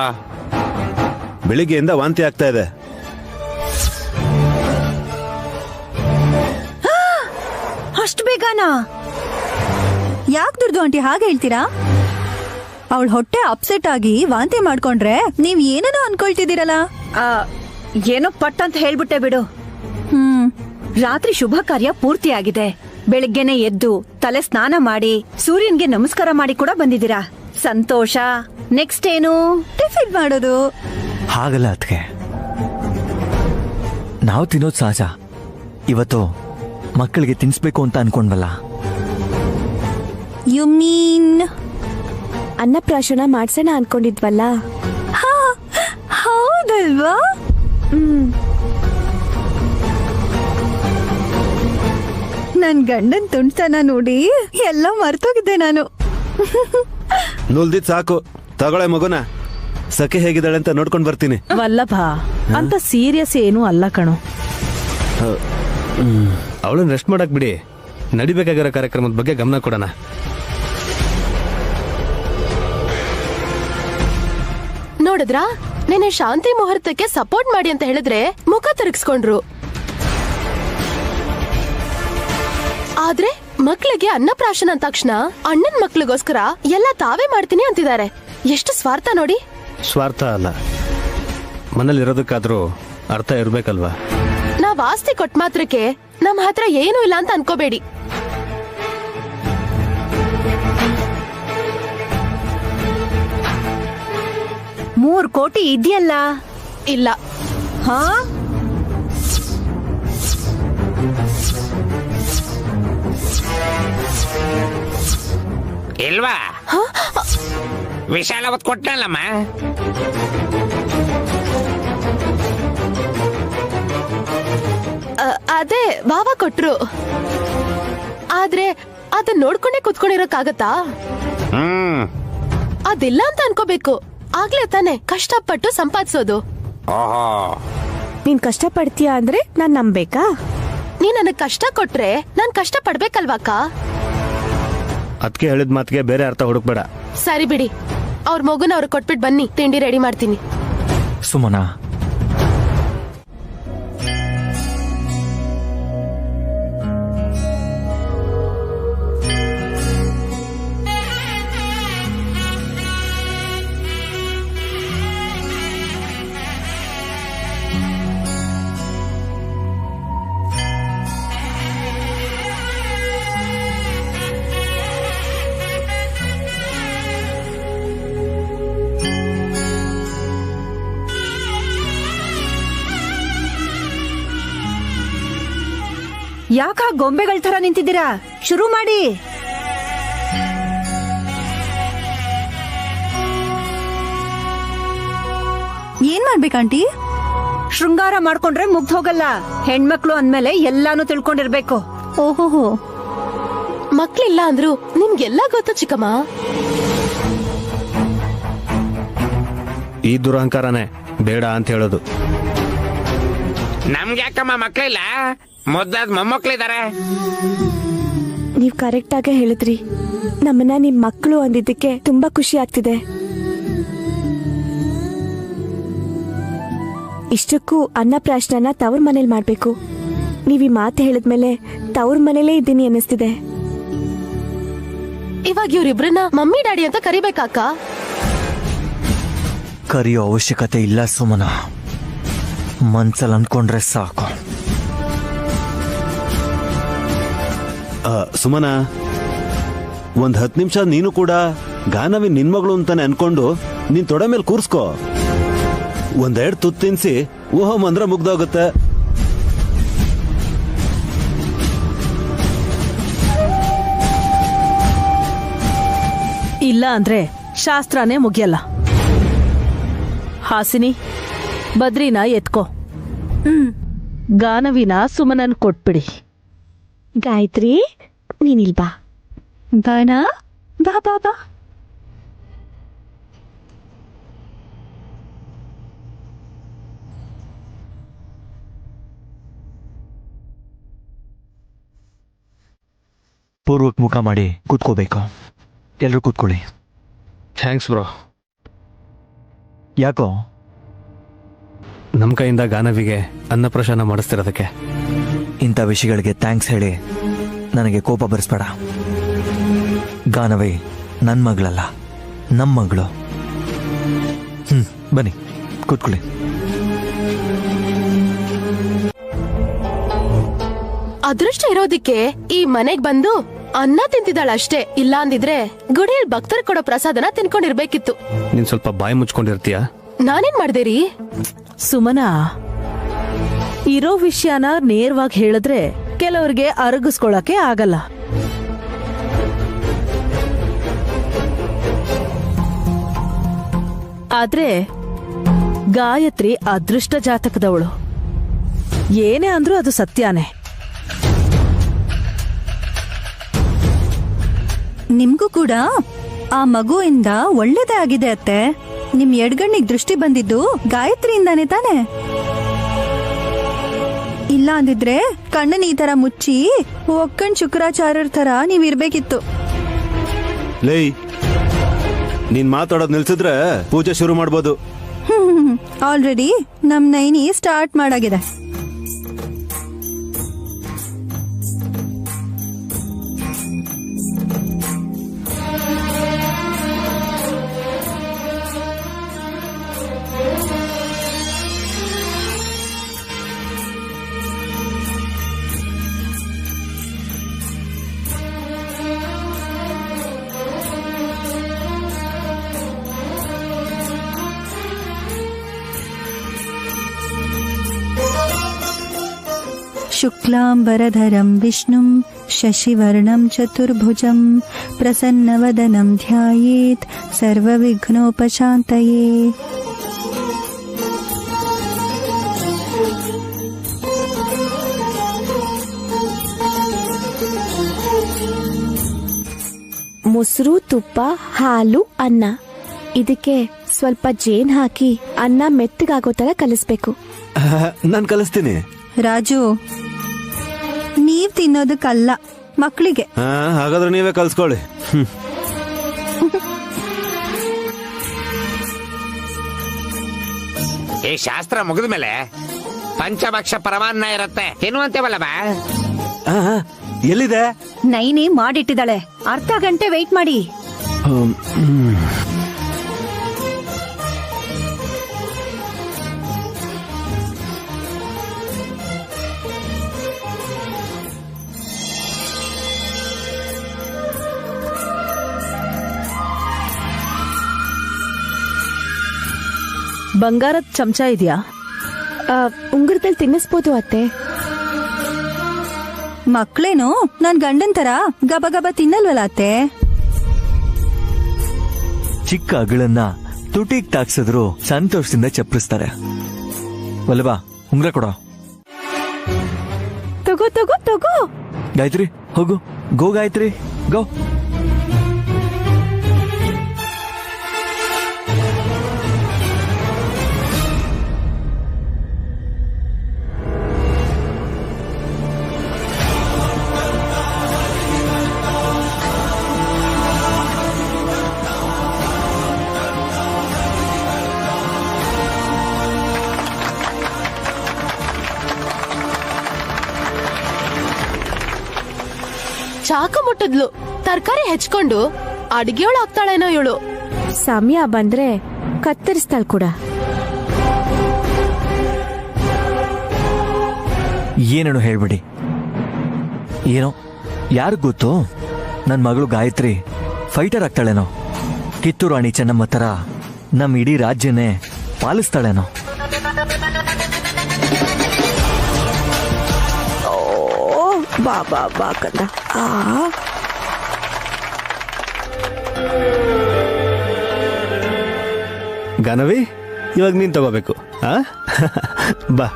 S1: ಬೆಳಿಗ್ಗೆಯಿಂದ ವಾಂತಿ ಆಗ್ತಾ ಇದೆ.
S7: ಅಷ್ಟು ಬೇಗನಾ?
S11: ಯಾಕೆ ದುರ್ದು ಆಂಟಿ ಹಾಗೆ ಹೇಳ್ತೀರಾ? ಅವಳ ಹೊಟ್ಟೆ ಅಪ್ಸೆಟ್ ಆಗಿ ವಾಂತಿ ಮಾಡ್ಕೊಂಡ್ರೆ ನೀವ್ ಏನೇನೋ ಅನ್ಕೊಳ್ತಿದ್ದೀರಲ್ಲ.
S7: ಏನೋ ಪಟ್ ಅಂತ ಹೇಳ್ಬಿಟ್ಟೆ ಬಿಡು. ರಾತ್ರಿ ಶುಭ ಕಾರ್ಯ ಪೂರ್ತಿಯಾಗಿದೆ. ಬೆಳಿಗ್ಗೆನೆ ಎದ್ದು ತಲೆ ಸ್ನಾನ ಮಾಡಿ ಸೂರ್ಯನ್ಗೆ ನಮಸ್ಕಾರ ಮಾಡಿ ಕೂಡ ಬಂದಿದ್ದೀರಾ. ಸಂತೋಷ. ನೆಕ್ಸ್ಟ್ ಏನು?
S11: ಟಿಫಿನ್ ಮಾಡೋದು.
S5: ಹಾಗಲ್ಲ ಅದ್ಕೆ, ನಾವು ತಿನ್ನೋದು ಸಹಜ. ಇವತ್ತು ಮಕ್ಕಳಿಗೆ ತಿನ್ಸ್ಬೇಕು ಅಂತ ಅನ್ಕೊಂಡ್ವಲ್ಲ.
S11: ಯು ಮೀನ್
S10: ಅನ್ನಪ್ರಾಶನ ಮಾಡ್ಸೋಣ ಅನ್ಕೊಂಡಿದ್ವಲ್ಲ.
S11: ನನ್ ಗಂಡನ್ ತುಂಡ್ತನ ನೋಡಿ ಎಲ್ಲ ಮರ್ತೋಗಿದ್ದೆ ನಾನು.
S1: ನುಲ್ದಿದ್ ಸಾಕು, ತಗೊಳ್ಳೆ ಮಗುನ. ಸಖಿ ಹೇಗಿದ್ದಾಳೆ ಅಂತ ನೋಡ್ಕೊಂಡ್ ಬರ್ತೀನಿ.
S3: ವಲ್ಲಭ ಅಂತ ಸೀರಿಯಸ್ ಏನೂ ಅಲ್ಲ ಕಣೋ.
S9: ಅವಳನ್ನ ರೆಸ್ಟ್ ಮಾಡಕ್ ಬಿಡಿ, ನಡಿಬೇಕಾಗಿರೋ ಕಾರ್ಯಕ್ರಮದ ಬಗ್ಗೆ ಗಮನ ಕೊಡೋಣ.
S6: ನೋಡಿದ್ರಾ, ನೆನೆ ಶಾಂತಿ ಮುಹೂರ್ತಕ್ಕೆ ಸಪೋರ್ಟ್ ಮಾಡಿ ಅಂತ ಹೇಳಿದ್ರೆ ಮುಖ ತಿರುಗಿಸ್ಕೊಂಡ್ರು. ಆದ್ರೆ ಮಕ್ಳಿಗೆ ಅನ್ನಪ್ರಾಶನ ಅಂದ ತಕ್ಷಣ ಅಣ್ಣನ್ ಮಕ್ಳಿಗೋಸ್ಕರ ಎಲ್ಲ ತಾವೇ ಮಾಡ್ತೀನಿ ಅಂತಿದ್ದಾರೆ. ಎಷ್ಟು ಸ್ವಾರ್ಥ ನೋಡಿ.
S9: ಸ್ವಾರ್ಥ ಅಲ್ಲ, ಮನೇಲಿ ಇರೋದಕ್ಕಾದ್ರೂ ಅರ್ಥ ಇರ್ಬೇಕಲ್ವಾ?
S6: ನಾವ್ ಆಸ್ತಿ ಕೊಟ್ಟ ಮಾತ್ರಕ್ಕೆ ನಮ್ ಹತ್ರ ಏನೂ ಇಲ್ಲ ಅಂತ ಅನ್ಕೋಬೇಡಿ.
S7: $3 ಕೋಟಿ ಇದೆಯಲ್ಲ?
S6: ಇಲ್ಲ.
S7: ಹಾ,
S8: ಇಲ್ವಾ? ವಿಶಾಲ ಅವತ್ತು ಕೊಟ್ಟನಲ್ಲಮ್ಮ.
S6: ಅದೇ ಭಾವ ಕೊಟ್ರು. ಆದ್ರೆ ಅದನ್ನ ನೋಡ್ಕೊಂಡೇ ಕುತ್ಕೊಂಡಿರೋಕ್ಕಾಗತ್ತಾ? ಅದಿಲ್ಲ ಅಂತ ಅನ್ಕೋಬೇಕು. ಆಗ್ಲೇ ತಾನೆ ಕಷ್ಟಪಟ್ಟು ಸಂಪಾದಿಸೋದು.
S8: ಓಹೋ,
S10: ನೀನ್ ಕಷ್ಟ ಪಡ್ತೀಯಾ ಅಂದ್ರೆ ನಾನ್ ನಂಬೇಕಾ?
S6: ನೀ ನನಗ್ ಕಷ್ಟ ಕೊಟ್ರೆ ನಾನ್ ಕಷ್ಟ ಪಡ್ಬೇಕಲ್ವಾಕ?
S9: ಅದಕ್ಕೆ ಹೇಳಿದ ಮಾತಿಗೆ ಬೇರೆ ಅರ್ಥ ಹುಡುಕ್ಬೇಡ.
S6: ಸರಿ ಬಿಡಿ, ಅವ್ರ ಮಗುನ ಅವ್ರಿಗೆ ಕೊಟ್ಬಿಟ್ಟು ಬನ್ನಿ, ತಿಂಡಿ ರೆಡಿ ಮಾಡ್ತೀನಿ.
S5: ಸುಮನಾ,
S7: ಯಾಕ ಗೊಂಬೆಗಳ ತರ ನಿಂತಿದ್ದೀರಾ? ಶುರು ಮಾಡಿ.
S11: ಏನ್ ಮಾಡ್ಬೇಕಂಟಿ?
S7: ಶೃಂಗಾರ ಮಾಡ್ಕೊಂಡ್ರೆ ಮುಗ್ದು ಹೋಗಲ್ಲ. ಹೆಣ್ಮಕ್ಳು ಅಂದ್ಮೇಲೆ ಎಲ್ಲಾನು ತಿಳ್ಕೊಂಡಿರ್ಬೇಕು.
S11: ಓಹೋಹೋ,
S6: ಮಕ್ಳಿಲ್ಲ ಅಂದ್ರು ನಿಮ್ಗೆಲ್ಲ ಗೊತ್ತು ಚಿಕ್ಕಮ್ಮ.
S9: ಈ ದುರಹಂಕಾರನೇ ಬೇಡ ಅಂತ ಹೇಳೋದು.
S8: ನಮ್ಗೆ ಯಾಕಮ್ಮ ಮಕ್ಳಿಲ್ಲ? ಮುದ್ದಾದ ಮೊಮ್ಮಕ್ಳಿದಾರೆ.
S10: ನೀವ್ ಕರೆಕ್ಟ್ ಆಗೇ ಹೇಳಿದ್ರಿ. ನಮ್ಮನ್ನ ನಿಮ್ ಮಕ್ಕಳು ಅಂದಿದ್ದಕ್ಕೆ ತುಂಬಾ ಖುಷಿ ಆಗ್ತಿದೆ. ಇಷ್ಟಕ್ಕೂ ಅನ್ನಪ್ರಾಶನ ತವ್ರ ಮನೇಲಿ ಮಾಡ್ಬೇಕು. ನೀವ್ ಈ ಮಾತು ಹೇಳಿದ್ಮೇಲೆ ತವ್ರ ಮನೇಲೇ ಇದ್ದೀನಿ ಅನ್ನಿಸ್ತಿದೆ.
S6: ಇವಾಗ ಇವ್ರಿಬ್ರನ್ನ ಮಮ್ಮಿ ಡ್ಯಾಡಿ ಅಂತ ಕರಿಬೇಕಾಕ?
S5: ಕರೆಯೋ ಅವಶ್ಯಕತೆ ಇಲ್ಲ ಸುಮನ. ಮನ್ಸಲ್ಲಿ ಅನ್ಕೊಂಡ್ರೆ ಸಾಕು.
S1: ಸುಮನ, ಒಂದ್ 10 ನಿಮಿಷ ನೀನು ಕೂಡ ಗಾನವಿ ನಿನ್ ಮಗಳು ಅಂತಾನೆ ಅನ್ಕೊಂಡು ನೀನ್ ತೊಡೆ ಮೇಲೆ ಕೂರ್ಸ್ಕೋ. ಒಂದೆರಡು ತುತ್ತು ತಿನ್ಸಿ ಓಹೋಮ್ ಅಂದ್ರೆ ಮುಗ್ದೋಗುತ್ತೆ.
S3: ಇಲ್ಲ ಅಂದ್ರೆ ಶಾಸ್ತ್ರನೇ ಮುಗಿಯಲ್ಲ. ಹಾಸಿನಿ, ಬದ್ರಿನ ಎತ್ಕೋ. ಗಾನವಿನ ಸುಮನನ್ ಕೊಟ್ಬಿಡಿ.
S10: ಗಾಯತ್ರಿ, ನೀನಿಲ್ ಬಾ.
S11: ಬಾಣ, ಬಾ ಬಾ ಬಾ.
S5: ಪೂರ್ವಕ್ ಮುಖ ಮಾಡಿ ಕೂತ್ಕೋಬೇಕು. ಎಲ್ರು ಕೂತ್ಕೊಳ್ಳಿ.
S9: Thanks bro.
S5: ಯಾಕೋ?
S9: ನಮ್ಮ ಕೈಯಿಂದ ಗಾನವಿಗೆ ಅನ್ನಪ್ರಾಶನ ಮಾಡಿಸ್ತಿರೋದಕ್ಕೆ.
S5: ಇಂಥ ವಿಷಯಗಳಿಗೆ ಥ್ಯಾಂಕ್ಸ್ ಹೇಳಿ ನನಗೆ ಕೋಪ ಬರಿಸ್ಬೇಡ. ಗಾನವಿ ನನ್ನ ಮಗಳಲ್ಲ, ನಮ್ಮ ಮಗಳು. ಬನ್ನಿ ಕೂತ್ಕೊಳ್ಳಿ.
S6: ಅದೃಷ್ಟ ಇರೋದಿಕ್ಕೆ ಈ ಮನೆಗ್ ಬಂದು ಅನ್ನ ತಿಂತಿದ್ದಾಳಷ್ಟೇ. ಇಲ್ಲ ಅಂದಿದ್ರೆ ಗುಡಿಯಲ್ಲಿ ಭಕ್ತರು ಕೊಡೋ ಪ್ರಸಾದನ ತಿನ್ಕೊಂಡಿರ್ಬೇಕಿತ್ತು.
S9: ನೀನ್ ಸ್ವಲ್ಪ ಬಾಯಿ ಮುಚ್ಕೊಂಡಿರ್ತೀಯ?
S6: ನಾನೇನ್ ಮಾಡ್ದೇರಿ?
S3: ಸುಮನಾ, ಇರೋ ವಿಷಯನ ನೇರವಾಗಿ ಹೇಳಿದ್ರೆ ಕೆಲವರಿಗೆ ಅರಗಿಸ್ಕೊಳಕ್ಕೆ ಆಗಲ್ಲ. ಆದ್ರೆ ಗಾಯತ್ರಿ ಅದೃಷ್ಟ ಜಾತಕದವಳು. ಏನೇ ಅಂದ್ರೂ ಅದು ಸತ್ಯಾನೇ.
S11: ನಿಮ್ಗೂ ಕೂಡ ಆ ಮಗುವಿಂದ ಒಳ್ಳೇದೇ ಆಗಿದೆ ಅತ್ತೆ. ನಿಮ್ ಎಡ್ಗಣ್ಣಿಗೆ ದೃಷ್ಟಿ ಬಂದಿದ್ದು ಗಾಯತ್ರಿಯಿಂದಾನೇ ತಾನೆ? ಇಲ್ಲ ಅಂದಿದ್ರೆ ಕಣ್ಣನ್ ಈ ತರ ಮುಚ್ಚಿ ಒಕ್ಕಣ್ ಶುಕ್ರಾಚಾರ್ಯರ ತರ ನೀವಿರ್ಬೇಕಿತ್ತು.
S1: ಲೇ, ನೀನ್ ಮಾತಾಡೋದ್ ನಿಲ್ಸಿದ್ರೆ ಪೂಜೆ ಶುರು ಮಾಡ್ಬೋದು.
S11: ಆಲ್ರೆಡಿ ನಮ್ ನೈನಿ ಸ್ಟಾರ್ಟ್ ಮಾಡಾಗಿದೆ. शुक्लांबरधरं विष्णुं शशिवर्णं चतुर्भुजं प्रसन्नवदनं ध्यायेत् सर्वविघ्नोपशान्तये.
S13: ಮೊಸರು, ತುಪ್ಪ, ಹಾಲು, ಅನ್ನ. ಇದಕ್ಕೆ ಸ್ವಲ್ಪ ಜೇನ್ ಹಾಕಿ ಅನ್ನ ಮೆತ್ತಗಾಗೋ ತರ ಕಲಿಸ್ಬೇಕು.
S1: ನಾನ್ ಕಲಿಸ್ತೀನಿ.
S11: ರಾಜು, ನೀವ್ ತಿನ್ನೋದಕ್ಕಲ್ಲ, ಮಕ್ಕಳಿಗೆ.
S1: ಹಾಗಾದ್ರೆ ನೀವೇ ಕಲ್ಸ್ಕೊಳ್ಳಿ.
S8: ಈ ಶಾಸ್ತ್ರ ಮುಗಿದ ಮೇಲೆ ಪಂಚಭಕ್ಷ ಪರಮಾನ್ನ ಇರುತ್ತೆ, ತಿನ್ನುವಂತೇವಲ್ಲ.
S1: ಎಲ್ಲಿದೆ?
S7: ನೈನಿ ಮಾಡಿಟ್ಟಿದ್ದಾಳೆ, ಅರ್ಧ ಗಂಟೆ ವೆಯ್ಟ್ ಮಾಡಿ.
S3: ಬಂಗಾರದ ಚಮಚ ಇದೆಯಾ?
S13: ಉಂಗುರದಲ್ಲಿ ತಿನ್ನಿಸ್ಬೋದು ಅತ್ತೆ.
S11: ಮಕ್ಳೇನು ನನ್ ಗಂಡನ್ ತರ ಗಬ ಗಬ ತಿನ್ನಲ್ವಲ್ಲ ಅತ್ತೆ?
S5: ಚಿಕ್ಕ ಅಗಳನ್ನ ತುಟಿಗ್ ತಾಕ್ಸಿದ್ರು ಸಂತೋಷದಿಂದ ಚಪ್ಪರಿಸ್ತಾರೆ. ವಲ್ಲಭ, ಉಂಗ್ರ ಕೊಡೋ.
S13: ತಗೋ ತಗೋ ತಗೋ.
S5: ಗಾಯತ್ರಿ, ಹೋಗು. ಗೋ ಗಾಯತ್ರಿ, ಗೋ.
S6: ಚಾಕು ಮುಟ್ಟಿದ್ಲು, ತರಕಾರಿ ಹೆಚ್ಕೊಂಡು ಅಡಿಗೆಯೊಳ ಆಗ್ತಾಳೇನೋ ಇವಳು.
S13: ಸಮಯ ಬಂದ್ರೆ ಕತ್ತರಿಸ್ತಾಳ್ ಕೂಡ.
S5: ಏನೇನು ಹೇಳ್ಬಿಡಿ. ಏನೋ ಯಾರಿಗ್ ಗೊತ್ತು, ನನ್ ಮಗಳು ಗಾಯತ್ರಿ ಫೈಟರ್ ಆಗ್ತಾಳೇನೋ. ಕಿತ್ತೂರು ರಾಣಿ ಚೆನ್ನಮ್ಮ ತರ ನಮ್ ಇಡೀ ರಾಜ್ಯನೇ ಪಾಲಿಸ್ತಾಳೇನೋ.
S13: ಬಾ ಬಾ ಬಾ ಕಂದ.
S9: ಗಾನವಿ, ಇವಾಗ ನೀನ್ ತಗೋಬೇಕು. ಬಾ.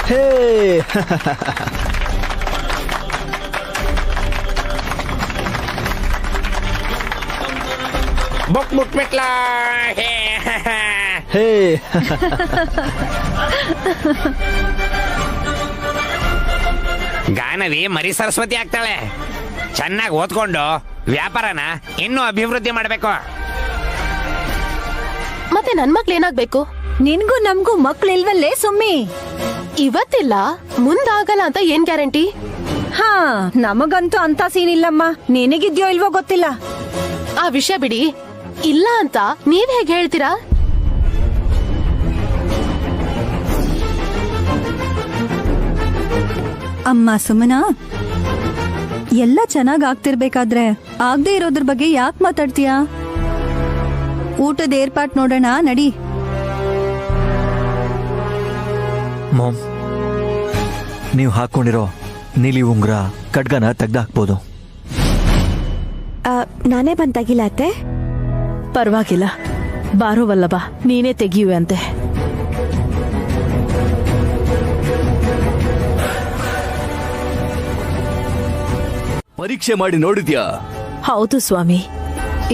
S1: ಹೇ
S8: ಬುಕ್ ಮುಟ್ಬಿಟ್ಲ.
S1: ಹೇ
S8: ಗಾನವಿ ಮರಿ ಸರಸ್ವತಿ ಆಗ್ತಾಳೆ. ಚೆನ್ನಾಗಿ ಓದ್ಕೊಂಡು ವ್ಯಾಪಾರನ ಇನ್ನೂ ಅಭಿವೃದ್ಧಿ ಮಾಡಬೇಕು.
S6: ಮತ್ತೆ ನನ್ ಮಕ್ಳು ಏನಾಗ್ಬೇಕು?
S7: ನಿನ್ಗೂ ನಮ್ಗೂ ಮಕ್ಳಿಲ್ವಲ್ಲೇ ಸುಮ್ಮಿ?
S6: ಇವತ್ತಿಲ್ಲ, ಮುಂದಾಗಲ್ಲ ಅಂತ ಏನ್ ಗ್ಯಾರಂಟಿ?
S7: ಹಾ, ನಮಗಂತೂ ಅಂತ ಸೀನ್ ಇಲ್ಲಮ್ಮ. ನಿನಗಿದ್ಯೋ ಇಲ್ವೋ ಗೊತ್ತಿಲ್ಲ.
S6: ಆ ವಿಷಯ ಬಿಡಿ. ಇಲ್ಲ ಅಂತ ನೀವ್ ಹೇಗೆ ಹೇಳ್ತೀರಾ?
S11: ಅಮ್ಮ ಸುಮನಾ, ಎಲ್ಲ ಚೆನ್ನಾಗ್ ಆಗ್ತಿರ್ಬೇಕಾದ್ರೆ ಆಗದೆ ಇರೋದ್ರ ಬಗ್ಗೆ ಯಾಕೆ ಮಾತಾಡ್ತೀಯಾ? ಊಟದ ಏರ್ಪಾಟ್ ನೋಡೋಣ, ನಡಿ.
S5: ಮಾಮ್, ನೀವು ಹಾಕೊಂಡಿರೋ ನೀಲಿ ಉಂಗ್ರ ಖಡ್ಗನ ತೆಗ್ದಾಕ್ಬೋದು.
S13: ನಾನೇ ಬಂದಾಗಿಲ್ಲ ಅತ್ತೆ.
S3: ಪರವಾಗಿಲ್ಲ, ಬಾರೋ ವಲ್ಲಭ, ನೀನೇ ತೆಗಿಯುವೆ ಅಂತೆ.
S2: ಪರೀಕ್ಷೆ ಮಾಡಿ ನೋಡಿದ್ಯಾ?
S3: ಹೌದು ಸ್ವಾಮಿ,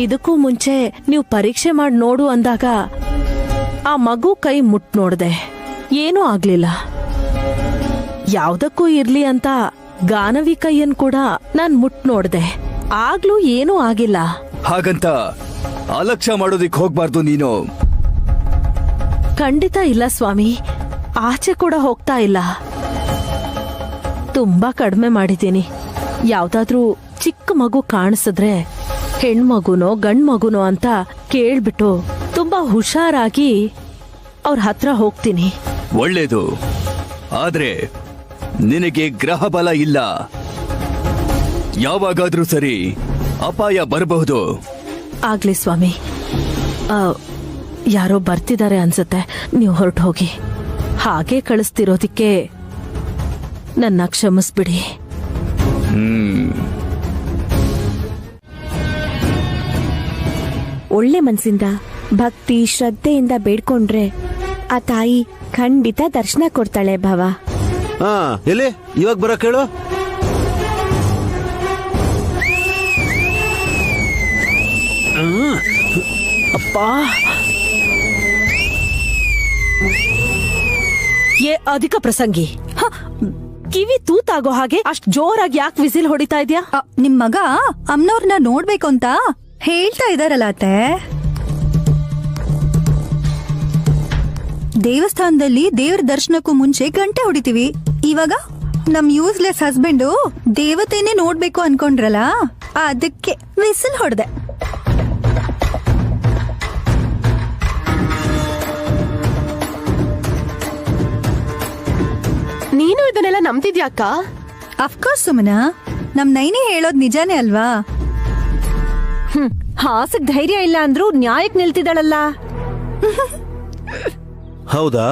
S3: ಇದಕ್ಕೂ ಮುಂಚೆ ನೀವು ಪರೀಕ್ಷೆ ಮಾಡಿ ನೋಡು ಅಂದಾಗ ಆ ಮಗು ಕೈ ಮುಟ್ ನೋಡ್ದೆ, ಏನೂ ಆಗ್ಲಿಲ್ಲ. ಯಾವ್ದಕ್ಕೂ ಇರ್ಲಿ ಅಂತ ಗಾನವಿ ಕೈಯನ್ ಕೂಡ ನಾನ್ ಮುಟ್ ನೋಡ್ದೆ, ಆಗ್ಲೂ ಏನೂ ಆಗಿಲ್ಲ.
S2: ಹಾಗಂತ ಅಲಕ್ಷ್ಯ ಮಾಡೋದಿಕ್ ಹೋಗ್ಬಾರ್ದು ನೀನು.
S3: ಖಂಡಿತ ಇಲ್ಲ ಸ್ವಾಮಿ, ಆಚೆ ಕೂಡ ಹೋಗ್ತಾ ಇಲ್ಲ. ತುಂಬಾ ಕಡಿಮೆ ಮಾಡಿದ್ದೀನಿ. ಯಾವ್ದಾದ್ರೂ ಚಿಕ್ಕ ಮಗು ಕಾಣಿಸಿದ್ರೆ ಹೆಣ್ಮಗುನೋ ಗಂಡ್ ಮಗುನೋ ಅಂತ ಕೇಳ್ಬಿಟ್ಟು ತುಂಬಾ ಹುಷಾರಾಗಿ ಅವ್ರ ಹತ್ರ ಹೋಗ್ತೀನಿ.
S2: ಒಳ್ಳೇದು. ಆದ್ರೆ ನಿನಗೆ ಗ್ರಹ ಬಲ ಇಲ್ಲ. ಯಾವಾಗಾದ್ರೂ ಸರಿ ಅಪಾಯ ಬರಬಹುದು.
S3: ಆಗ್ಲಿ ಸ್ವಾಮಿ. ಯಾರೋ ಬರ್ತಿದ್ದಾರೆ ಅನ್ಸುತ್ತೆ, ನೀವು ಹೊರಟು ಹೋಗಿ. ಹಾಗೆ ಕಳಿಸ್ತಿರೋದಿಕ್ಕೆ ನನ್ನ ಕ್ಷಮಿಸ್ಬಿಡಿ.
S13: ಒಳ್ಳೆ ಮನ್ಸಿಂದ ಭಕ್ತಿ ಶ್ರದ್ಧೆಯಿಂದ ಬೇಡ್ಕೊಂಡ್ರೆ ಆ ತಾಯಿ ಖಂಡಿತ ದರ್ಶನ ಕೊಡ್ತಾಳೆ ಭಾವ.
S1: ಹಾ, ಎಲ್ಲಿ ಇವಾಗ ಬರಕ್ ಹೇಳು.
S3: ಅಪ್ಪಾ, ಅಧಿಕ ಪ್ರಸಂಗಿ, ಕಿವಿ ತೂತಾಗೋ ಹಾಗೆ ಅಷ್ಟ್ ಜೋರಾಗಿ ಯಾಕೆ ವಿಸಿಲ್ ಹೊಡಿತಾ ಇದ್ಯಾ?
S11: ನಿಮ್ ಮಗ ಅಮ್ನವ್ರನ್ನ ನೋಡ್ಬೇಕು ಅಂತ ಹೇಳ್ತಾ ಇದಾರಲ್ಲ ಅತ್ತೆ. ದೇವಸ್ಥಾನದಲ್ಲಿ ದೇವ್ರ ದರ್ಶನಕ್ಕೂ ಮುಂಚೆ ಗಂಟೆ ಹೊಡಿತೀವಿ. ಇವಾಗ ನಮ್ ಯೂಸ್ಲೆಸ್ ಹಸ್ಬೆಂಡು ದೇವತೆನೇ ನೋಡ್ಬೇಕು ಅನ್ಕೊಂಡ್ರಲ್ಲ, ಅದಕ್ಕೆ ವಿಸಿಲ್ ಹೊಡೆದೆ.
S6: ನೀನು ಇದನ್ನೆಲ್ಲ ನಂಬ್ತಿದ್ಯಾಕ?
S11: ಅಫ್ಕೋರ್ಸ್ ಸುಮನಾ, ನಮ್ ನೈನಿ ಹೇಳೋದ್ ನಿಜಾನೇ ಅಲ್ವಾ.
S7: ಹಾಸಕ್ ಧೈರ್ಯ ಇಲ್ಲ ಅಂದ್ರೂ ನ್ಯಾಯಕ್ ನಿಲ್ತಿದ್ದಾಳಲ್ಲ.
S1: ಹೌದಾ?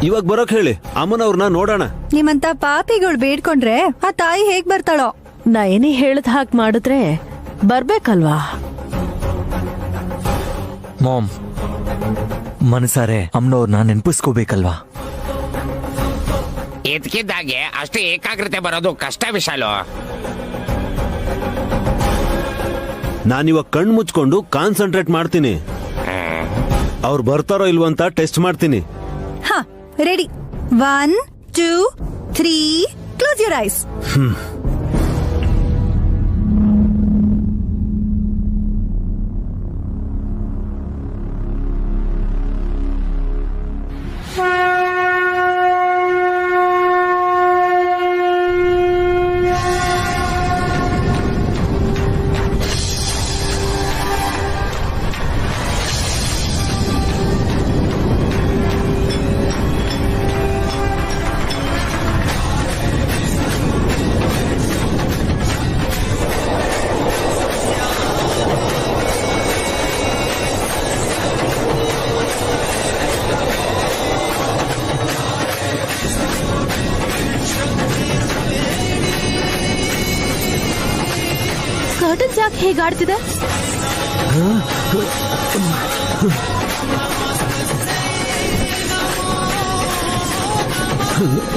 S1: ಇವಾಗ ಬರೋಕ್ ಹೇಳಿ, ಅಮ್ಮನವ್ರನ್ನ ನೋಡೋಣ.
S11: ನಿಮ್ಮಂತ ಪಾಪಿಗಳು ಬೇಡ್ಕೊಂಡ್ರೆ ಆ ತಾಯಿ ಹೇಗ್ ಬರ್ತಾಳೋ.
S3: ನಯನಿ ಹೇಳ್ದ ಹಾಗೆ ಮಾಡಿದ್ರೆ ಬರ್ಬೇಕಲ್ವಾ?
S5: ಮಾಮ್, ಮನಸಾರೆ ಅಮ್ಮನವ್ರನ್ನ ನೆನ್ಪಿಸ್ಕೋಬೇಕಲ್ವಾ?
S8: ಇದ್ಕಿದ್ದಾಗೆ ಅಷ್ಟು ಏಕಾಗ್ರತೆ ಬರೋದು ಕಷ್ಟ ವಿಶಾಲು.
S1: ನಾನಿವಾಗ ಕಣ್ ಮುಚ್ಕೊಂಡು ಕಾನ್ಸಂಟ್ರೇಟ್ ಮಾಡ್ತೀನಿ. ಅವ್ರು ಬರ್ತಾರೋ ಇಲ್ವೋ ಅಂತ ಟೆಸ್ಟ್ ಮಾಡ್ತೀನಿ.
S11: ಹಾ, ready. 1 2 3 close your eyes.
S6: Curtains ಯಾಕೆ ಹೇಗಾಡ್ತಿದೆ?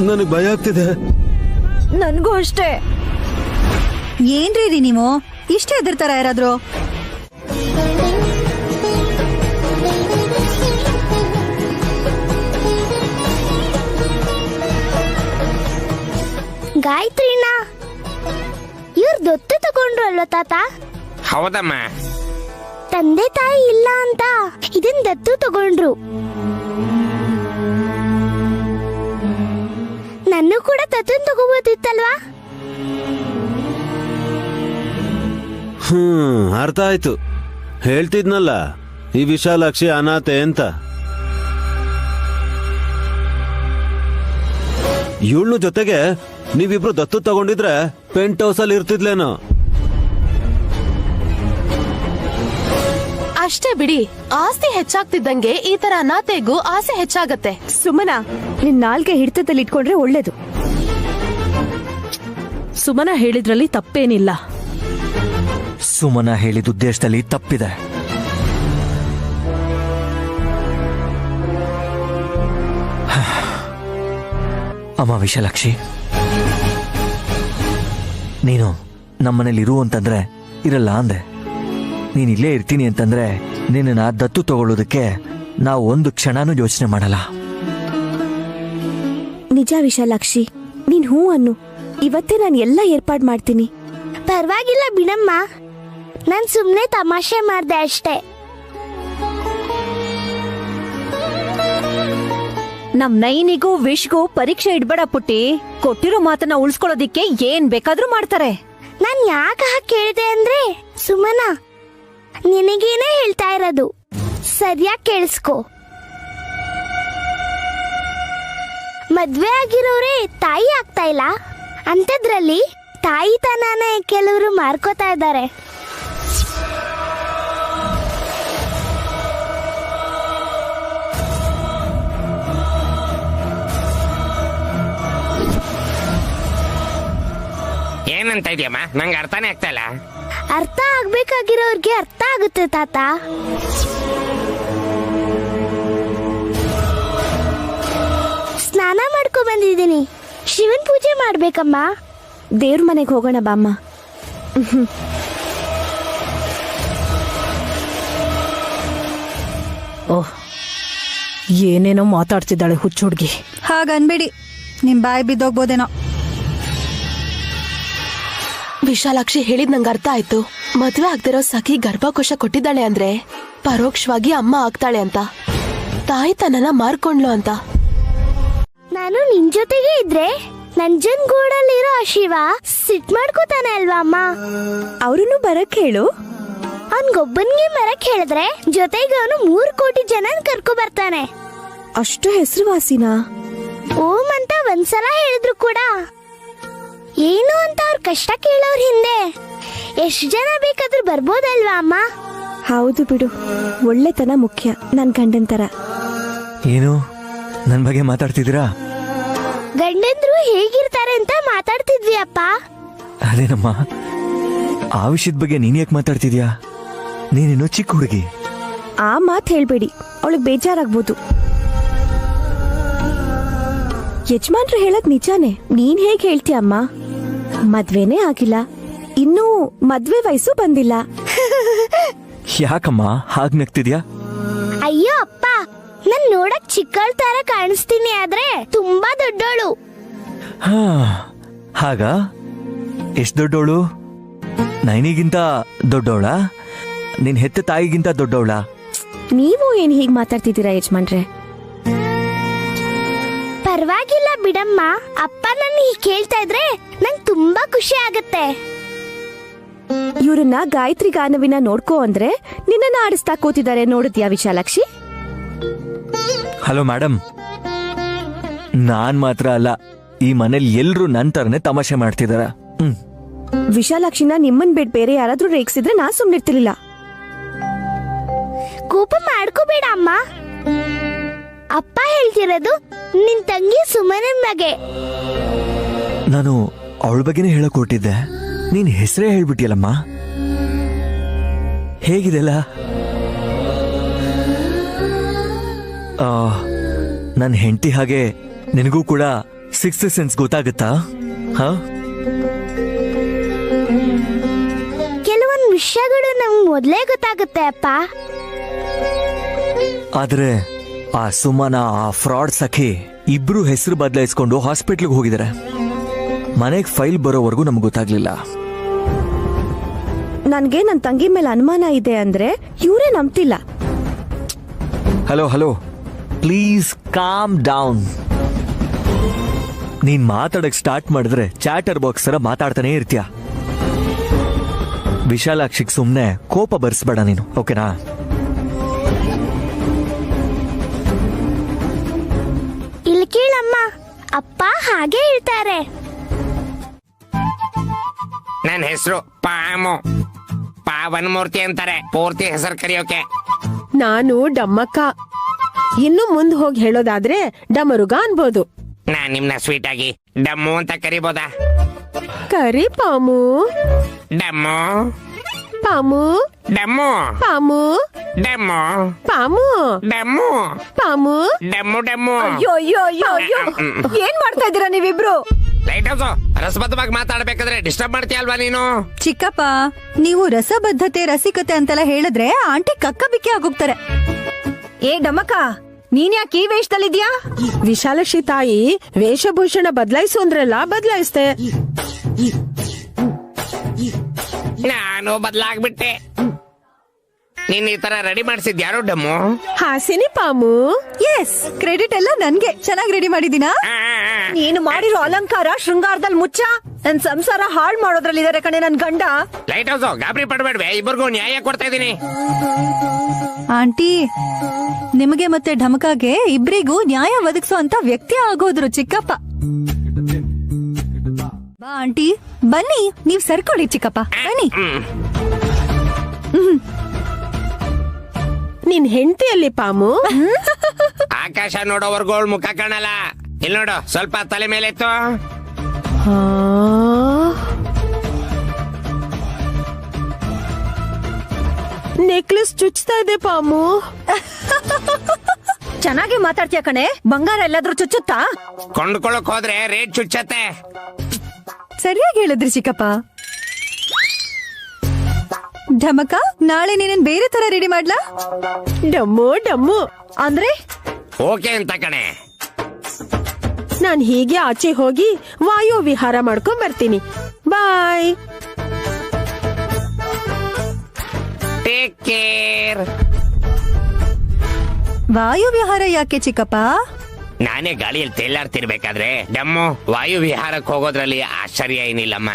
S1: ನನಗೆ ಭಯ ಆಗ್ತಿದೆ.
S11: ನನ್ಗೂ ಅಷ್ಟೇ. ಏನ್ರಿ ನೀವು ಇಷ್ಟೇ ಹೆದರ್ತಾರ ಯಾರಾದ್ರೂ?
S13: ಗಾಯತ್ರಿನ ಇವ್ರು ದತ್ತು ತಗೊಂಡ್ರು ಅಲ್ವ ತಾತ?
S8: ಹೌದಮ್ಮ.
S13: ತಂದೆ ತಾಯಿ ಇಲ್ಲ ಅಂತ ಇದನ್ ದತ್ತು ತಗೊಂಡ್ರು. ನನ್ನ ಕೂಡ ದತ್ತು ತಗೋಬೋದಿತ್ತಲ್ವಾ?
S1: ಅರ್ಥ ಆಯ್ತು. ಹೇಳ್ತಿದ್ನಲ್ಲ ಈ ವಿಶಾಲಾಕ್ಷಿ ಅನಾಥೆ ಅಂತ. ಇವಳು ಜೊತೆಗೆ ನೀವಿಬ್ರು ದತ್ತು ತಗೊಂಡಿದ್ರೆ ಪೆಂಟ್ ಹೌಸ್ ಅಲ್ಲಿ ಇರ್ತಿದ್ಲೇನೋ.
S6: ಅಷ್ಟೇ ಬಿಡಿ, ಆಸ್ತಿ ಹೆಚ್ಚಾಗ್ತಿದ್ದಂಗೆ ಈ ತರ ಅನಾಥೆಗೂ ಆಸೆ ಹೆಚ್ಚಾಗತ್ತೆ.
S7: ಸುಮನಾ, ನಿನ್ ನಾಲ್ಗೆ ಹಿಡಿತದಲ್ಲಿ ಇಟ್ಕೊಂಡ್ರೆ ಒಳ್ಳೇದು.
S3: ಸುಮನ ಹೇಳಿದ್ರಲ್ಲಿ ತಪ್ಪೇನಿಲ್ಲ.
S5: ಸುಮನ ಹೇಳಿದ ಉದ್ದೇಶದಲ್ಲಿ ತಪ್ಪಿದೆ. ಅಮ್ಮ ವಿಶಾಲಾಕ್ಷಿ, ನೀನು ನಮ್ಮನೇಲಿ ಇರು ಅಂತಂದ್ರೆ ಇರಲ್ಲ ಅಂದೆ. ನೀನ್ ಇಲ್ಲೇ ಇರ್ತೀನಿ ಅಂತಂದ್ರೆ ನಿನ್ನ ದತ್ತು ತಗೊಳ್ಳೋದಕ್ಕೆ ನಾವು ಒಂದು ಕ್ಷಣನೂ ಯೋಚನೆ ಮಾಡಲ್ಲ.
S13: ನಿಜ ವಿಶಾಲಾಕ್ಷಿ, ನೀನ್ ಹೂ ಅನ್ನು. ಇವತ್ತೇ ನಾನು ಎಲ್ಲ ಏರ್ಪಾಡ್ ಮಾಡ್ತೀನಿ.
S14: ಪರವಾಗಿಲ್ಲ ಬಿಡಮ್ಮ, ನಾನ್ ಸುಮ್ನೆ ತಮಾಷೆ ಮಾಡ್ದೆ ಅಷ್ಟೇ.
S7: ನಮ್ ನೈನಿಗೂ ವಿಶ್ಗೂ ಪರೀಕ್ಷೆ ಇಡ್ಬೇಡ ಪುಟ್ಟಿ. ಕೊಟ್ಟಿರೋ ಮಾತನ್ನ ಉಳ್ಸ್ಕೊಳ್ಳೋದಿಕ್ಕೆ ಏನ್ ಬೇಕಾದ್ರೂ ಮಾಡ್ತಾರೆ.
S14: ನಾನ್ ಯಾಕೆ ಹಾಗೆ ಕೇಳಿದೆ ಅಂದ್ರೆ, ಸುಮನ ನಿನಗೇನೆ ಹೇಳ್ತಾ ಇರೋದು, ಸರಿಯಾಗಿ ಕೇಳಿಸ್ಕೊ. ಮದ್ವೆ ಆಗಿರೋರೇ ತಾಯಿ ಆಗ್ತಾ ಇಲ್ಲ ಅಂತದ್ರಲ್ಲಿ ತಾಯಿತನನೇ ಕೆಲವರು ಮಾರ್ಕೋತಾ ಇದ್ದಾರೆ.
S8: ಏನಂತ ಇದೆಯಮ್ಮ? ನಂಗೆ ಅರ್ಥನೇ ಆಗ್ತಾ ಇಲ್ಲ.
S14: ಅರ್ಥ ಆಗ್ಬೇಕಾಗಿರೋರ್ಗೆ ಅರ್ಥ ಆಗುತ್ತೆ ತಾತ. ಸ್ನಾನ ಮಾಡ್ಕೊ ಬಂದಿದ್ದೀನಿ. ಶಿವನ್ ಪೂಜೆ ಮಾಡ್ಬೇಕಮ್ಮ.
S13: ದೇವ್ರ ಮನೆಗೆ ಹೋಗೋಣ ಬಾಮ್ಮ.
S3: ಓಹ್, ಏನೇನೋ ಮಾತಾಡ್ತಿದ್ದಾಳೆ ಹುಚ್ಚ ಹುಡ್ಗಿ.
S11: ಹಾಗನ್ಬೇಡಿ, ನಿಮ್ ಬಾಯಿ ಬಿದ್ದೋಗ್ಬೋದೇನೋ.
S6: ವಿಶಾಲಾಕ್ಷಿ ಹೇಳಿದ್ ನಂಗೆ ಅರ್ಥ ಆಯ್ತು. ಮದ್ವೆ ಆಗ್ದಿರೋ ಸಖಿ ಗರ್ಭಕೋಶ ಕೊಟ್ಟಿದ್ದಾಳೆ ಅಂದ್ರೆ ಪರೋಕ್ಷವಾಗಿ ಅಮ್ಮ ಆಗ್ತಾಳೆ ಅಂತ, ತಾಯಿತನನ ಮಾರ್ಕೊಂಡ್ಲು ಅಂತ.
S14: ನಾನು ನಿನ್ ಜೊತೆಗೆ ಇದ್ರೆ ನಂಜನಗೂಡಲ್ಲಿರೋ ಶಿವ ಸಿಟ್ ಮಾಡ್ಕೋತಾನೆ ಅಲ್ವಾ ಅಮ್ಮ?
S13: ಅವ್ರನ್ನು ಬರಕ್ ಹೇಳು.
S14: ಅವನ್ಗೊಬ್ಬನ್ಗೆ ಮರಕ್ ಹೇಳಿದ್ರೆ ಜೊತೆಗೆ ಅವನು 3 ಕೋಟಿ ಜನನ್ ಕರ್ಕೊ ಬರ್ತಾನೆ.
S13: ಅಷ್ಟು ಹೆಸರುವಾಸಿನಾ?
S14: ಓಂ ಅಂತ ಒಂದ್ಸಲ ಹೇಳಿದ್ರು ಕೂಡ ಏನು ಅಂತ ಅವ್ರ ಕಷ್ಟ ಕೇಳೋರ್ ಹಿಂದೆ ಎಷ್ಟು ಜನ ಬೇಕಾದ್ರೂ ಬರ್ಬೋದಲ್ವಾ ಅಮ್ಮ?
S13: ಹೌದು ಬಿಡು, ಒಳ್ಳೆತನ ಮುಖ್ಯ. ನನ್ ಗಂಡನ್ ತರ.
S5: ಏನು ನನ್ ಬಗ್ಗೆ ಮಾತಾಡ್ತಿದ್ದೀರಾ?
S14: ಗಂಡಂದ್ರು ಹೇಗಿರ್ತಾರೆ ಅಂತ ಮಾತಾಡ್ತಿದ್ವಿ ಅಪ್ಪ.
S5: ಅದೇನಮ್ಮ, ಆ ವಿಷಯದ ಬಗ್ಗೆ ನೀನ್ ಯಾಕೆ ಮಾತಾಡ್ತಿದ್ಯಾ? ನೀನಿನ್ನು ಚಿಕ್ಕ ಹುಡುಗಿ.
S13: ಆ ಮಾತ್ ಹೇಳ್ಬೇಡಿ, ಅವಳಿಗೆ ಬೇಜಾರಾಗ್ಬೋದು. ಯಜಮಾನ್ರು ಹೇಳದ್ ನಿಜಾನೇ. ನೀನ್ ಹೇಗ್ ಹೇಳ್ತೀಯಮ್ಮ? ಮದ್ವೆನೇ ಆಗಿಲ್ಲ, ಇನ್ನೂ ಮದ್ವೆ ವಯಸ್ಸು ಬಂದಿಲ್ಲ.
S5: ಯಾಕಮ್ಮ ಹಾಗ್ ನಗ್ತಿದ್ಯಾ?
S14: ಅಯ್ಯೋ ಅಪ್ಪ, ನಾನ್ ನೋಡಕ್ ಚಿಕ್ಕಳ್ ತರ ಕಾಣಿಸ್ತೀನಿ, ಆದ್ರೆ ತುಂಬಾ ದೊಡ್ಡೋಳು.
S5: ಹಾ, ಹಾಗ ಎಷ್ಟ್ ದೊಡ್ಡವಳು? ನೈನಿಗಿಂತ ದೊಡ್ಡವಳ? ನಿನ್ ಹೆತ್ತ ತಾಯಿಗಿಂತ ದೊಡ್ಡವಳ?
S13: ನೀವು ಏನ್ ಹೀಗ್ ಮಾತಾಡ್ತಿದ್ದೀರಾ ಯಜಮಾನ್ರೆ?
S14: ಪರವಾಗಿಲ್ಲ ಬಿಡಮ್ಮ, ಅಪ್ಪ ನನ್ನ ಹೀಗ್ ಕೇಳ್ತಾ ಇದ್ರೆ ನಂಗೆ ತುಂಬಾ ಖುಷಿ ಆಗತ್ತೆ.
S13: ಇವ್ರನ್ನ ಗಾಯತ್ರಿ ಗಾನವಿನ ನೋಡ್ಕೋ ಅಂದ್ರೆ ನಿನ್ನ ಆಡಿಸ್ತಾ ಕೂತಿದ್ದಾರೆ, ನೋಡಿದ್ಯಾ ವಿಶಾಲಾಕ್ಷಿ?
S5: ಹಲೋ ಮೇಡಮ್, ನಾನ್ ಮಾತ್ರ ಅಲ್ಲ, ಈ ಮನೇಲಿ ಎಲ್ರು ನನ್ ತರನೇ ತಮಾಷೆ ಮಾಡ್ತಿದಾರ.
S13: ವಿಶಾಲಾಕ್ಷಿನ ನಿಮ್ಮನ್ ಬಿಟ್ ಬೇರೆ ಯಾರಾದ್ರೂ ರೇಗಿಸಿದ್ರೆ ನಾ ಸುಮ್ನಿರ್ತಿರ್ಲಿಲ್ಲ.
S14: ಕೋಪ ಮಾಡ್ಕೋಬೇಡ ಅಮ್ಮ. ಅಪ್ಪ ಹೇಳ್ತಿರೋದು ನಿನ್ ತಂಗಿ ಸುಮನನ್ ಬಗ್ಗೆ.
S5: ನಾನು ಅವಳ ಬಗ್ಗೆನೇ ಹೇಳಕ್ ಹೊರಟಿದ್ದೆ, ನೀನ್ ಹೆಸರೇ ಹೇಳ್ಬಿಟ್ಟಿಯಲ್ಲಮ್ಮ. ಹೇಗಿದೆಲ್ಲ? ನನ್ನ ಹೆಂಡತಿ ಹಾಗೆ ನಿನಗೂ ಕೂಡ 6th ಸೆನ್ಸ್ ಗೊತ್ತಾಗುತ್ತಾ? ಹಾ,
S14: ಕೆಲವೊಂದು ವಿಷಯಗಳು ನಮ್ಗೆ ಮೊದ್ಲೇ ಗೊತ್ತಾಗುತ್ತೆ ಅಪ್ಪ.
S5: ಆದ್ರೆ ಆ ಸುಮನ, ಆ ಫ್ರಾಡ್ ಸಖಿ ಇಬ್ರು ಹೆಸರು ಬದಲಾಯಿಸ್ಕೊಂಡು ಹಾಸ್ಪಿಟ್ಲ್ಗೆ ಹೋಗಿದ್ದಾರೆ. ಮನೆಗ್ ಫೈಲ್ ಬರೋವರೆಗೂ ನಮ್ಗೆ ಗೊತ್ತಾಗ್ಲಿಲ್ಲ.
S13: ನನ್ಗೆ ನನ್ ತಂಗಿ ಮೇಲೆ ಅನುಮಾನ ಇದೆ ಅಂದ್ರೆ ಇವರೇ ನಂಬ್ತಿಲ್ಲ.
S5: Hello, please calm down. ನೀನ್ ಮಾತಾಡಕ್ ಸ್ಟಾರ್ಟ್ ಮಾಡಿದ್ರೆ ಚಾಟರ್ ಬಾಕ್ಸ್ ತರ ಮಾತಾಡ್ತಾನೆ ಇರ್ತೀಯ. ವಿಶಾಲಾಕ್ಷಿಗ್ ಸುಮ್ನೆ ಕೋಪ ಬರ್ಸ್ಬೇಡ ನೀನು, ಓಕೆನಾ?
S14: ಇಲ್ಲಿ ಕೇಳಮ್ಮ, ಅಪ್ಪ ಹಾಗೆ ಹೇಳ್ತಾರೆ.
S8: ನನ್ನ ಹೆಸರು ಪಾಮು, ಪಾವನಮೂರ್ತಿ ಅಂತಾರೆ ಪೂರ್ತಿ ಹೆಸರು ಕರೆಯೋಕೆ.
S15: ನಾನು ಡಮ್ಮಕ್ಕ. ಇನ್ನು ಮುಂದೆ ಹೋಗಿ ಹೇಳೋದಾದ್ರೆ ಡಮರುಗ ಅನ್ಬೋದು.
S8: ನಾನ್ ನಿಮ್ನ ಸ್ವೀಟ್ ಆಗಿ ಡಮ್ಮು ಅಂತ ಕರಿಬೋದಾ?
S15: ಕರಿ ಪಾಮು.
S8: ಡಮ್ಮು
S15: ಪಾಮು
S8: ಡೆಮ್ಮು
S15: ಪಾಮು
S8: ಡೆಮ್ಮು
S15: ಪಾಮು
S8: ಡೆಮ್ಮು
S15: ಪಾಮು
S8: ಡೆಮ್ಮು ಡೆಮ್ಮು.
S7: ಅಯ್ಯೋ ಅಯ್ಯೋ ಅಯ್ಯೋ ಅಯ್ಯೋ ಏನ್ ಮಾಡ್ತಾ ಇದ್ದೀರಾ ನೀವಿಬ್ರು?
S8: ಲೈಟ್ ಹೌಸು ರಸಬದ್ಧವಾಗಿ ಮಾತಾಡ್ಬೇಕಾದ್ರೆ ಡಿಸ್ಟರ್ಬ್ ಮಾಡ್ತೀಯಲ್ವಾ ನೀನು?
S11: ಚಿಕ್ಕಪ್ಪ, ನೀವು ರಸಬದ್ಧತೆ ರಸಿಕತೆ ಅಂತೆಲ್ಲ ಹೇಳಿದ್ರೆ ಆಂಟಿ ಕಕ್ಕ ಬಿಕ್ಕಿ ಆಗೋಗ್ತಾರೆ.
S7: ಏ ಡಮಕ, ನೀನ್ ಯಾಕೆ ಈ ವೇಷದಲ್ಲಿದ್ಯಾ?
S15: ವಿಶಾಲಕ್ಷಿ ತಾಯಿ ವೇಷಭೂಷಣ ಬದಲಾಯಿಸು ಅಂದ್ರಲ್ಲ, ಬದಲಾಯಿಸ್ದೆ.
S8: ನಾನು ಬದಲಾಗ್ಬಿಟ್ಟೆ. ನೀನ್ ಈ ತರ ರೆಡಿ ಮಾಡಿಸಿದ್ ಯಾರು ಡೆಮ್ಮು?
S15: ಹಾಸಿನಿ ಪಾಮು.
S11: ಎಸ್, ಕ್ರೆಡಿಟ್ ಎಲ್ಲ ನನ್ಗೆ. ಚೆನ್ನಾಗಿ ರೆಡಿ ಮಾಡಿದೀನಾ?
S7: ನೀನು ಮಾಡಿರೋ ಅಲಂಕಾರ ಶೃಂಗಾರದಲ್ಲಿ ಮುಚ್ಚ. ನನ್ ಸಂಸಾರ ಹಾಳ್ ಮಾಡೋದ್ರಲ್ಲಿದ್ದಾರೆ ಕಣೆ ನನ್ ಗಂಡ.
S8: ಲೈಟ್ ಹೌಸು ಗಾಬರಿ ಪಡ್ಬೇಡ್ವೆ, ಇಬ್ಬರಿಗೂ ನ್ಯಾಯ ಕೊಡ್ತಾ ಇದೀನಿ.
S11: ಆಂಟಿ, ನಿಮಗೆ ಮತ್ತೆ ಢಮಕಾಗೆ ಇಬ್ರಿಗೂ ನ್ಯಾಯ ಒದಗಿಸೋ ಅಂತ ವ್ಯಕ್ತಿ ಆಗೋದ್ರು ಚಿಕ್ಕಪ್ಪ. ಬಾ ಆಂಟಿ, ಬನ್ನಿ. ನೀವ್ ಸರ್ಕೊಳ್ಳಿ ಚಿಕ್ಕಪ್ಪ, ಬನ್ನಿ.
S15: ನಿನ್ ಹೆಂಡತಿಯಲ್ಲಿ ಪಾಮು.
S8: ಆಕಾಶ ನೋಡೋವರ್ಗೂ ಅವಳ ಮುಖ ಕಾಣಲ್ಲ. ಇಲ್ಲಿ ನೋಡು, ಸ್ವಲ್ಪ ತಲೆ ಮೇಲೆ ಇತ್ತು.
S15: ನೆಕ್ಲೆಸ್ ಚುಚ್ತಾ ಇದೆ ಪಾಮು.
S7: ಚೆನ್ನಾಗಿ ಮಾತಾಡ್ತೀಯ ಕಣೆ. ಬಂಗಾರ ಎಲ್ಲಾದ್ರೂ ಚುಚ್ಚುತ್ತಾ?
S8: ಕೊಂಡ್ಕೊಳಕ್ ಹೋದ್ರೆ ರೇಟ್ ಚುಚ್ಚತ್ತೆ.
S11: ಸರಿಯಾಗಿ ಹೇಳಿದ್ರಿ ಚಿಕ್ಕಪ್ಪ. ಢಮಕ, ನಾಳೆ ನೀನೇನ್ ಬೇರೆ ತರ ರೆಡಿ ಮಾಡ್ಲಾ?
S15: ಡಮ್ಮು ಡಮ್ಮು
S7: ಅಂದ್ರೆ
S8: ಓಕೆ ಅಂತ ಕಣೆ.
S15: ನಾನ್ ಹೀಗೆ ಆಚೆ ಹೋಗಿ ವಾಯು ವಿಹಾರ ಮಾಡ್ಕೊಂಡ್ ಬರ್ತೀನಿ. ಬಾಯ್.
S8: Take care.
S11: ವಾಯು ವಿಹಾರ ಯಾಕೆ ಚಿಕ್ಕಪ್ಪ?
S8: ನಾನೇ ಗಾಳಿಯಲ್ಲಿ ತೇಲಾಡ್ತಿರ್ಬೇಕಾದ್ರೆ ಡಮ್ಮು ವಾಯು ವಿಹಾರಕ್ಕೆ ಹೋಗೋದ್ರಲ್ಲಿ ಆಶ್ಚರ್ಯ ಏನಿಲ್ಲಮ್ಮ.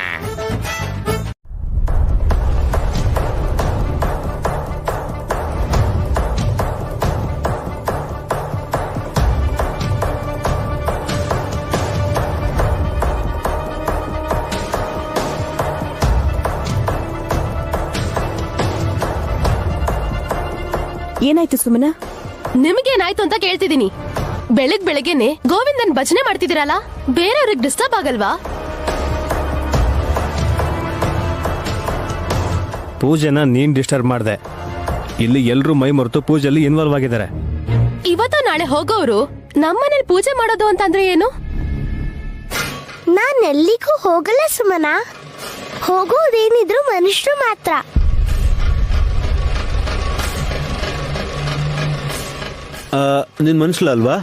S6: ಏನಾಯ್ತು ಸುಮನ? ನಿಮಗೇನಾಯ್ತು ಅಂತ ಕೇಳ್ತಿದ್ದೀನಿ. ಬೆಳಗ್ಗೆನೆ ಗೋವಿಂದನ್ ಭಜನೆ ಮಾಡ್ತಿದ್ದೀರಲ್ಲ, ಬೇರೆಯವ್ರಿಗೆ ಡಿಸ್ಟರ್ಬ್ ಆಗಲ್ವಾ?
S9: ಪೂಜೆನ ನೀನ್ ಡಿಸ್ಟರ್ಬ್ ಮಾಡ್ದೆ. ಇಲ್ಲಿ ಎಲ್ರೂ ಮೈ ಮರೆತು ಪೂಜೆಯಲ್ಲಿ ಇನ್ವಾಲ್ವ್ ಆಗಿದ್ದಾರೆ.
S6: ಇವತ್ತು ನಾಳೆ ಹೋಗೋರು ನಮ್ಮನೇಲಿ ಪೂಜೆ ಮಾಡೋದು ಅಂತಂದ್ರೆ ಏನು?
S14: ನಾನ್ ಎಲ್ಲಿಗೂ ಹೋಗಲ್ಲ ಸುಮನ. ಹೋಗೋದೇನಿದ್ರು ಮನುಷ್ಯರು ಮಾತ್ರ.
S1: ನಿನ್ ಮನುಷ್ಯಲ್ವಾ?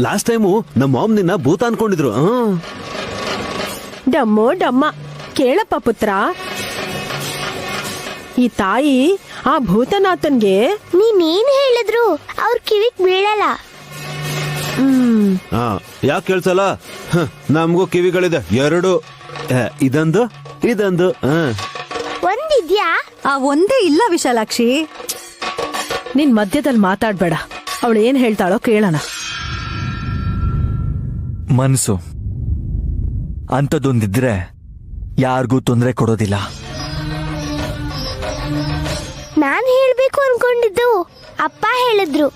S1: ಲಾಸ್ಟ್ ಟೈಮು ನಮ್ಮ ಮಾಮ್ ನಿನ್ನ ಭೂತ ಅನ್ಕೊಂಡಿದ್ರು.
S15: ಡಮ್ಮು ಡಮ್ಮ, ಕೇಳಪ್ಪ ಪುತ್ರ. ಈ ತಾಯಿ ಆ ಭೂತನಾಥನ್ಗೆ
S14: ನೀನೇನ್ ಹೇಳಿದ್ರು ಅವ್ರ ಕಿವಿಗ್ ಬೀಳಲ್ಲ.
S1: ಯಾಕೆ ಕೇಳ್ಸಲ್ಲ? ನಮಗೂ ಕಿವಿಗಳಿದೆ, ಎರಡು. ಇದೊಂದು ಇದೊಂದು.
S14: ಒಂದಿದ್ಯಾ?
S11: ಆ ಒಂದೇ ಇಲ್ಲ ವಿಶಾಲಾಕ್ಷಿ.
S3: ನಿನ್ ಮಧ್ಯದಲ್ಲಿ ಮಾತಾಡ್ಬೇಡ. ಅವಳು ಏನ್ ಹೇಳ್ತಾಳೋ ಕೇಳೋಣ.
S5: ಮನ್ಸು ಅಂಥದ್ದೊಂದಿದ್ರೆ ಯಾರಿಗೂ ತೊಂದರೆ ಕೊಡೋದಿಲ್ಲ.
S14: ನಾನ್ ಹೇಳ್ಬೇಕು ಅನ್ಕೊಂಡಿದ್ದು ಅಪ್ಪ ಹೇಳಿದ್ರು.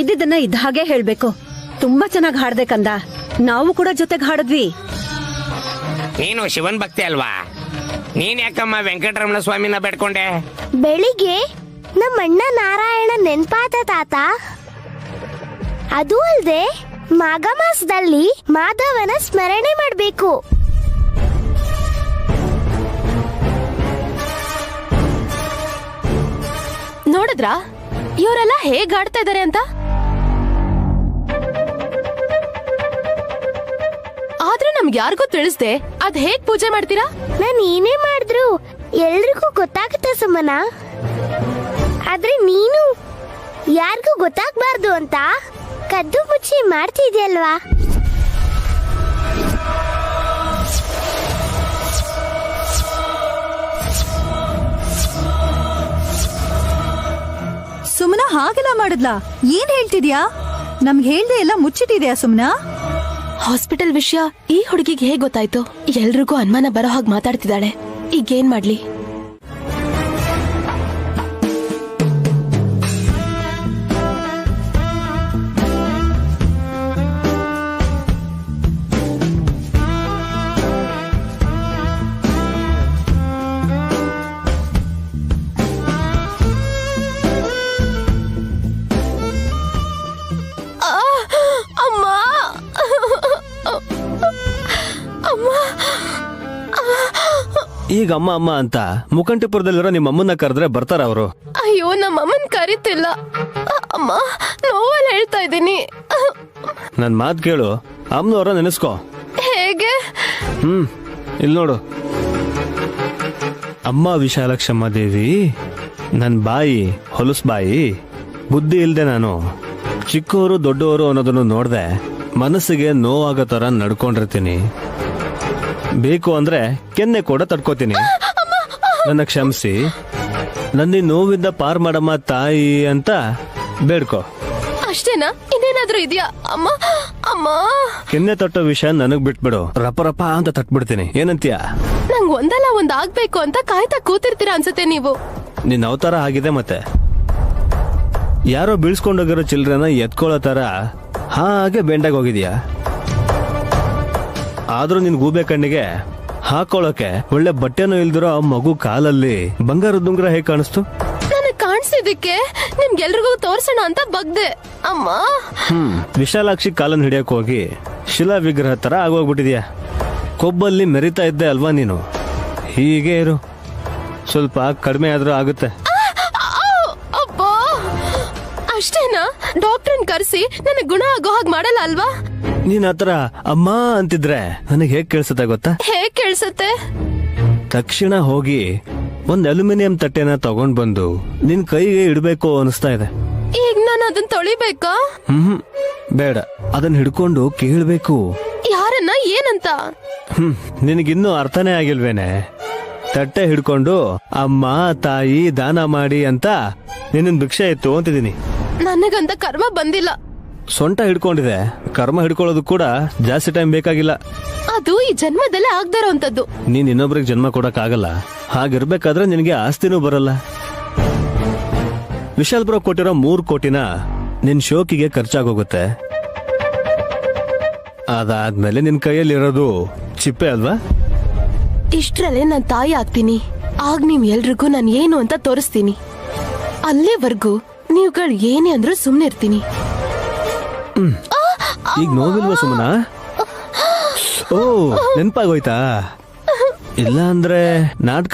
S7: ಇದ್ದಿದ್ದನ್ನ ಇದ್ದ ಹಾಗೆ ಹೇಳ್ಬೇಕು. ತುಂಬಾ ಚೆನ್ನಾಗಿ ಹಾಡ್ದೆ ಕಂದ. ನಾವು ಕೂಡ ಜೊತೆಗೆ ಹಾಡಿದ್ವಿ.
S8: ನೀನು ಶಿವನ್ ಭಕ್ತಿ ಅಲ್ವಾ? ನೀನ್ ಯಾಕಮ್ಮ ವೆಂಕಟರಮಣ ಸ್ವಾಮಿನ ಬೇಡ್ಕೊಂಡೆ?
S14: ಬೆಳಿಗ್ಗೆ ನಮ್ಮಣ್ಣ ನಾರಾಯಣ ನೆನ್ಪಾತ ತಾತ. ಅದು ಅಲ್ದೆ ಮಾಘ ಮಾಸದಲ್ಲಿ ಮಾಧವನ ಸ್ಮರಣೆ ಮಾಡ್ಬೇಕು.
S6: ನೋಡಿದ್ರಾ ಇವರೆಲ್ಲ ಹೇಗ್ ಆಡ್ತಾ ಇದಾರೆ ಅಂತ? ಆದ್ರೆ ನಮ್ಗೆ ಯಾರಿಗೂ ತಿಳಿಸ್ದೆ ಅದ್ ಹೇಗ್ ಪೂಜೆ ಮಾಡ್ತೀರಾ?
S14: ನಾನ್ ಏನೇ ಮಾಡಿದ್ರು ಎಲ್ರಿಗೂ ಗೊತ್ತಾಗುತ್ತೆ ಸುಮನ. ಆದ್ರೆ ನೀನು ಯಾರಿಗೂ ಗೊತ್ತಾಗ್ಬಾರ್ದು ಅಂತ ಕದ್ದು ಮುಚ್ಚಿ ಮಾಡ್ತಿದ್ಯಲ್ವಾ?
S11: ಸುಮ್ನ ಹಾಗೆಲ್ಲ ಮಾಡಿದ್ಲಾ? ಏನ್ ಹೇಳ್ತಿದ್ಯಾ? ನಮ್ಗೆ ಹೇಳ್ದೆ ಎಲ್ಲ ಮುಚ್ಚಿಟ್ಟಿದ್ಯಾ ಸುಮ್ನ?
S6: ಹಾಸ್ಪಿಟಲ್ ವಿಷಯ ಈ ಹುಡುಗಿಗೆ ಹೇಗ್ ಗೊತ್ತಾಯ್ತು? ಎಲ್ರಿಗೂ ಅನುಮಾನ ಬರೋ ಹಾಗೆ ಮಾತಾಡ್ತಿದ್ದಾಳೆ. ಈಗೇನ್ ಮಾಡ್ಲಿ?
S9: ಈಗ ಅಮ್ಮ ಅಮ್ಮ ಅಂತ ಮುಖಂಟಿಪುರದಲ್ಲಿರೋ ನಿಮ್ಮ ಅಮ್ಮನ್ನ ಕರೆದ್ರೆ ಬರ್ತಾರ ಅವರು?
S6: ಅಯ್ಯೋ ನಮ್ಮಮ್ಮನ್ ಕರಿತಿಲ್ಲ ಅಮ್ಮ, ನೋವಲ್ಲಿ ಹೇಳ್ತಾ ಇದ್ದೀನಿ.
S9: ನನ್ ಮಾತ್ ಕೇಳು, ಅಮ್ಮನವರ ನೆನೆಸ್ಕೋ.
S6: ಹೇಗೆ?
S9: ಇಲ್ಲಿ ನೋಡು, ಅಮ್ಮ ವಿಶಾಲಕ್ಷಮ್ಮ ದೇವಿ, ನನ್ ಬಾಯಿ ಹೊಲಸ್ ಬಾಯಿ, ಬುದ್ಧಿ ಇಲ್ದೆ ನಾನು ಚಿಕ್ಕವರು ದೊಡ್ಡವರು ಅನ್ನೋದನ್ನು ನೋಡ್ದೆ ಮನಸ್ಸಿಗೆ ನೋವಾಗೋ ತರ ನಡ್ಕೊಂಡಿರ್ತೀನಿ. ಬೇಕು ಅಂದ್ರೆ ಕೆನ್ನೆ ಕೂಡ ತಡ್ಕೋತೀನಿ. ನನ್ನ ಕ್ಷಮಿಸಿ, ನನ್ನ ನೋವಿಂದ ಪಾರ್ ಮಾಡಮ್ಮ ತಾಯಿ ಅಂತ ಬೇಡ್ಕೋ.
S6: ಅಷ್ಟೇನಾ? ಇನ್ನೇನಾದ್ರೂ ಇದೆಯಾ ಅಮ್ಮ? ಅಮ್ಮ,
S9: ಕೆನ್ನೆ ತಟ್ಟೋ ವಿಷಯ ನನಗ್ ಬಿಟ್ಬಿಡು, ರಪ ರಪ ಅಂತ ತಟ್ಬಿಡ್ತೀನಿ. ಏನಂತೀಯ?
S6: ನಂಗ್ ಒಂದಲ್ಲ ಒಂದ್ ಆಗ್ಬೇಕು ಅಂತ ಕಾಯ್ತಾ ಕೂತಿರ್ತೀರಾ ಅನ್ಸುತ್ತೆ ನೀವು.
S9: ನಿನ್ ಅವತಾರ ಆಗಿದೆ. ಮತ್ತೆ ಯಾರೋ ಬೀಳ್ಸ್ಕೊಂಡೋಗಿರೋ ಚಿಲ್ಡ್ರನ್ನ ಎತ್ಕೊಳ್ಳೋ ತರ ಹಾಗೆ ಬೆಂಡಾಗ ಹೋಗಿದ್ಯಾ. ಆದ್ರೂ ನಿನ್ ಗೂಬೆ ಕಣ್ಣಿಗೆ ಹಾಕೊಳ್ಳೋಕೆ ಒಳ್ಳೆ ಬಟ್ಟೆನೂ ಇಲ್ದಿರೋ ಆ ಮಗು ಕಾಲಲ್ಲಿ ಬಂಗಾರದ ಉಂಗುರ ಹೇಗ್ ಕಾಣಿಸ್ತು?
S6: ನನಗ್ ಕಾಣಿಸಿದಕ್ಕೆ ನಿಮ್ಗೆಲ್ರಿಗೂ ತೋರ್ಸೋಣ ಅಂತ ಬಗ್ದೆ ಅಮ್ಮ.
S9: ವಿಶಾಲಾಕ್ಷಿ ಕಾಲನ್ ಹಿಡಿಯಕ್ ಹೋಗಿ ಶಿಲಾ ವಿಗ್ರಹ ತರ ಆಗೋಗ್ಬಿಟ್ಟಿದ್ಯಾ. ಕೊಬ್ಬಲ್ಲಿ ಮೆರಿತಾ ಇದ್ದೆ ಅಲ್ವಾ ನೀನು? ಹೀಗೆ ಇರು, ಸ್ವಲ್ಪ ಕಡಿಮೆ ಆದ್ರೂ ಆಗುತ್ತೆ.
S6: ಅಬ್ಬಾ, ಅಷ್ಟೇನಾ? ಡಾಕ್ಟರ್ನ್ ಕರ್ಸಿ ನನಗ್ ಗುಣ ಆಗೋ ಹಾಗೆ ಮಾಡಲ್ಲ ಅಲ್ವಾ?
S9: ನೀನ್ ಆತರ ಅಮ್ಮ ಅಂತಿದ್ರೆ ನನಗೆ ಹೇಗ್ ಕೇಳಿಸುತ್ತೆ ಗೊತ್ತಾ?
S6: ಹೇಗ್ ಕೇಳಿಸುತ್ತೆ?
S9: ತಕ್ಷಣ ಹೋಗಿ ಒಂದ್ ಅಲ್ಯೂಮಿನಿಯಂ ತಟ್ಟೆನ ತಗೊಂಡ್ ಬಂದು ನಿನ್ ಕೈಗೆ ಇಡ್ಬೇಕು ಅನಿಸ್ತಾ ಇದೆ.
S6: ಈಗ ನಾನು ಅದನ್ನ ತೊಳಿಬೇಕಾ?
S9: ಬೇಡ, ಅದನ್ನ ಹಿಡ್ಕೊಂಡು ಕೇಳ್ಬೇಕು.
S6: ಯಾರನ್ನ? ಏನಂತ?
S9: ನಿನಗಿನ್ನೂ ಅರ್ಥನೇ ಆಗಿಲ್ವೇನೆ? ತಟ್ಟೆ ಹಿಡ್ಕೊಂಡು ಅಮ್ಮ ತಾಯಿ ದಾನ ಮಾಡಿ ಅಂತ ನಿನ್ನ ಭಿಕ್ಷೆ ಇತ್ತು ಅಂತಿದ್ದೀನಿ.
S6: ನನಗಂತ ಕರ್ಮ ಬಂದಿಲ್ಲ.
S9: ಸೊಂಟ ಹಿಡ್ಕೊಂಡಿದೆ, ಕರ್ಮ ಹಿಡ್ಕೊಳ್ಳೋದು ಕೂಡ ಜಾಸ್ತಿ ಟೈಮ್ ಬೇಕಾಗಿಲ್ಲ.
S6: ಅದು ಈ ಜನ್ಮದಲ್ಲೇ ಆಗದೇ ಇರೋಂಥದ್ದು.
S9: ನೀನ್ ಇನ್ನೊಬ್ರಿಗೆ ಜನ್ಮ ಕೊಡಕ್ ಆಗಲ್ಲ. ಹಾಗಿರ್ಬೇಕಾದ್ರೆ ನಿನಗೆ ಆಸ್ತಿನೂ ಬರಲ್ಲ. ವಿಶಾಲ್ ಬ್ರೋ ಕೊಟ್ಟಿರೋ 3 ಕೋಟಿನ ನಿನ್ ಶೋಕಿಗೆ ಖರ್ಚಾಗೋಗುತ್ತೆ. ಅದಾದ್ಮೇಲೆ ನಿನ್ ಕೈಯಲ್ಲಿರೋದು ಚಿಪ್ಪೆ ಅಲ್ವಾ?
S6: ಇಷ್ಟ್ರಲ್ಲೇ ನಾನ್ ತಾಯಿ ಆಗ್ತೀನಿ. ಆಗ ನೀವ್ ಎಲ್ರಿಗೂ ನಾನು ಏನು ಅಂತ ತೋರಿಸ್ತೀನಿ. ಅಲ್ಲೇವರೆಗೂ ನೀವುಗಳು ಏನೇ ಅಂದ್ರೂ ಸುಮ್ನೆ ಇರ್ತೀನಿ.
S9: ಈಗ ನೋವಿಲ್ವಾ ಸುಮನಾ? ಓ, ನೆನ್ಪಾಗೋಯ್ತಾ? ಇಲ್ಲ ಅಂದ್ರೆ ನಾಟಕ